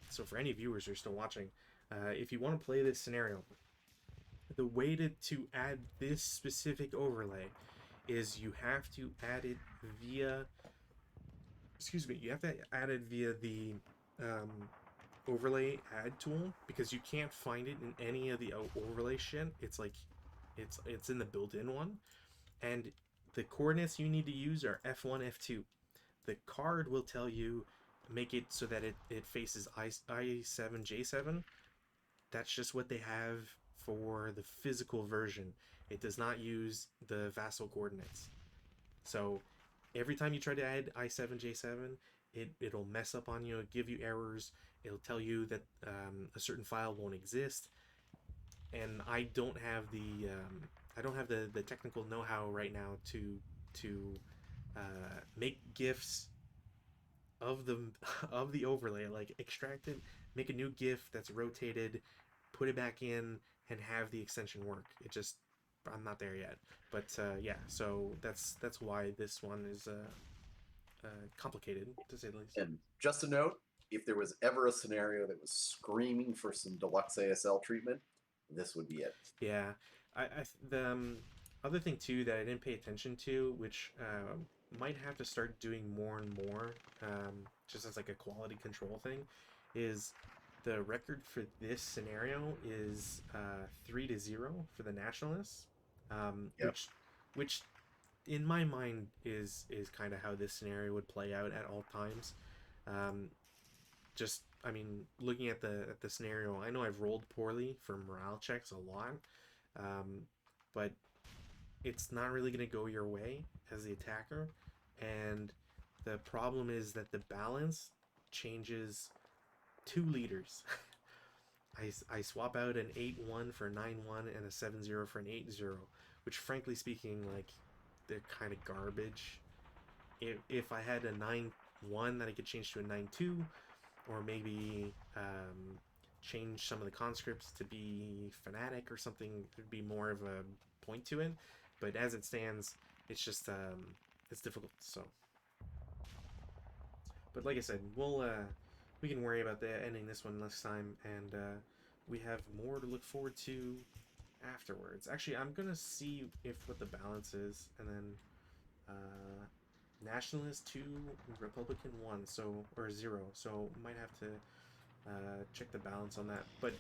so for any viewers who are still watching, if you want to play this scenario, the way to add this specific overlay is you have to add it via. Excuse me. You have to add it via the overlay add tool, because you can't find it in any of the overlay shit. It's like it's in the built-in one, and the coordinates you need to use are F1, F2. The card will tell you make it so that it faces I7, J7. That's just what they have for the physical version. It does not use the vassal coordinates. So every time you try to add I7, J7, it'll mess up on you, give you errors. It'll tell you that a certain file won't exist. And I don't have the technical know-how right now to make GIFs of the overlay, like extract it, make a new GIF that's rotated, put it back in, and have the extension work. I'm not there yet. But yeah, so that's why this one is complicated, to say the least. And just a note, if there was ever a scenario that was screaming for some deluxe ASL treatment, this would be it. Yeah, the other thing too that I didn't pay attention to, which might have to start doing more and more, just as like a quality control thing, is the record for this scenario is 3-0 for the Nationalists, Yep. which in my mind is kind of how this scenario would play out at all times. I mean, looking at the scenario, I know I've rolled poorly for morale checks a lot, but it's not really going to go your way as the attacker, and the problem is that the balance changes 2 liters. I swap out an 8-1 for a 9-1 and a 7-0 for an 8-0, which frankly speaking, like, they're kind of garbage. If I had a 9-1 that I could change to a 9-2, or maybe change some of the conscripts to be fanatic or something, there'd be more of a point to it. But as it stands, it's just it's difficult. So, but like I said, we can worry about ending this one next time, and we have more to look forward to afterwards. Actually, I'm gonna see if what the balance is, and then Nationalist 2, Republican 1, so, or 0. So might have to check the balance on that, but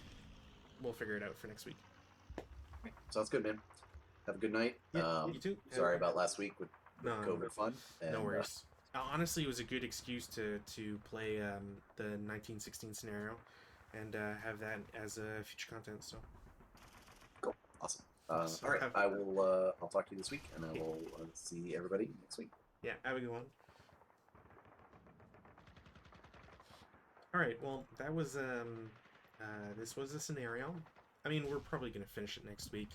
we'll figure it out for next week. Sounds good, man. Have a good night. Yeah, you too. Sorry about last week with No, COVID fun. And, no worries. Honestly, it was a good excuse to play the 1916 scenario and have that as future content. So cool, awesome. So all right, have- I will. I'll talk to you this week, and I will see everybody next week. yeah, have a good one. All right, well, that was this was a scenario. I mean, we're probably gonna finish it next week,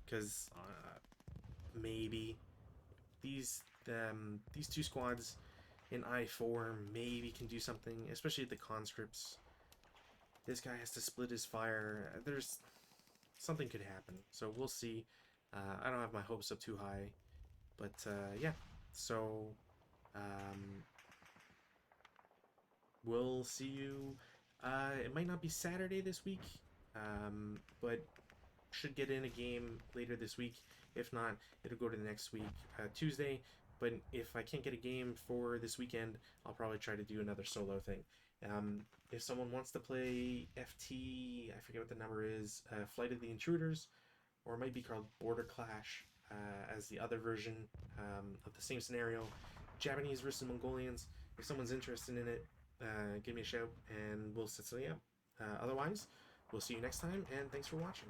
because maybe these 2 squads in I4 maybe can do something, especially at the conscripts. This guy has to split his fire. There's something could happen, so we'll see. I don't have my hopes up too high, but yeah. So we'll see you. It might not be Saturday this week, but should get in a game later this week. If not, it'll go to the next week, Tuesday. But if I can't get a game for this weekend, I'll probably try to do another solo thing. If someone wants to play FT, I forget what the number is, Flight of the Intruders, or it might be called Border Clash as the other version of the same scenario, Japanese versus Mongolians. If someone's interested in it, give me a shout and we'll set something up. Otherwise, we'll see you next time, and thanks for watching.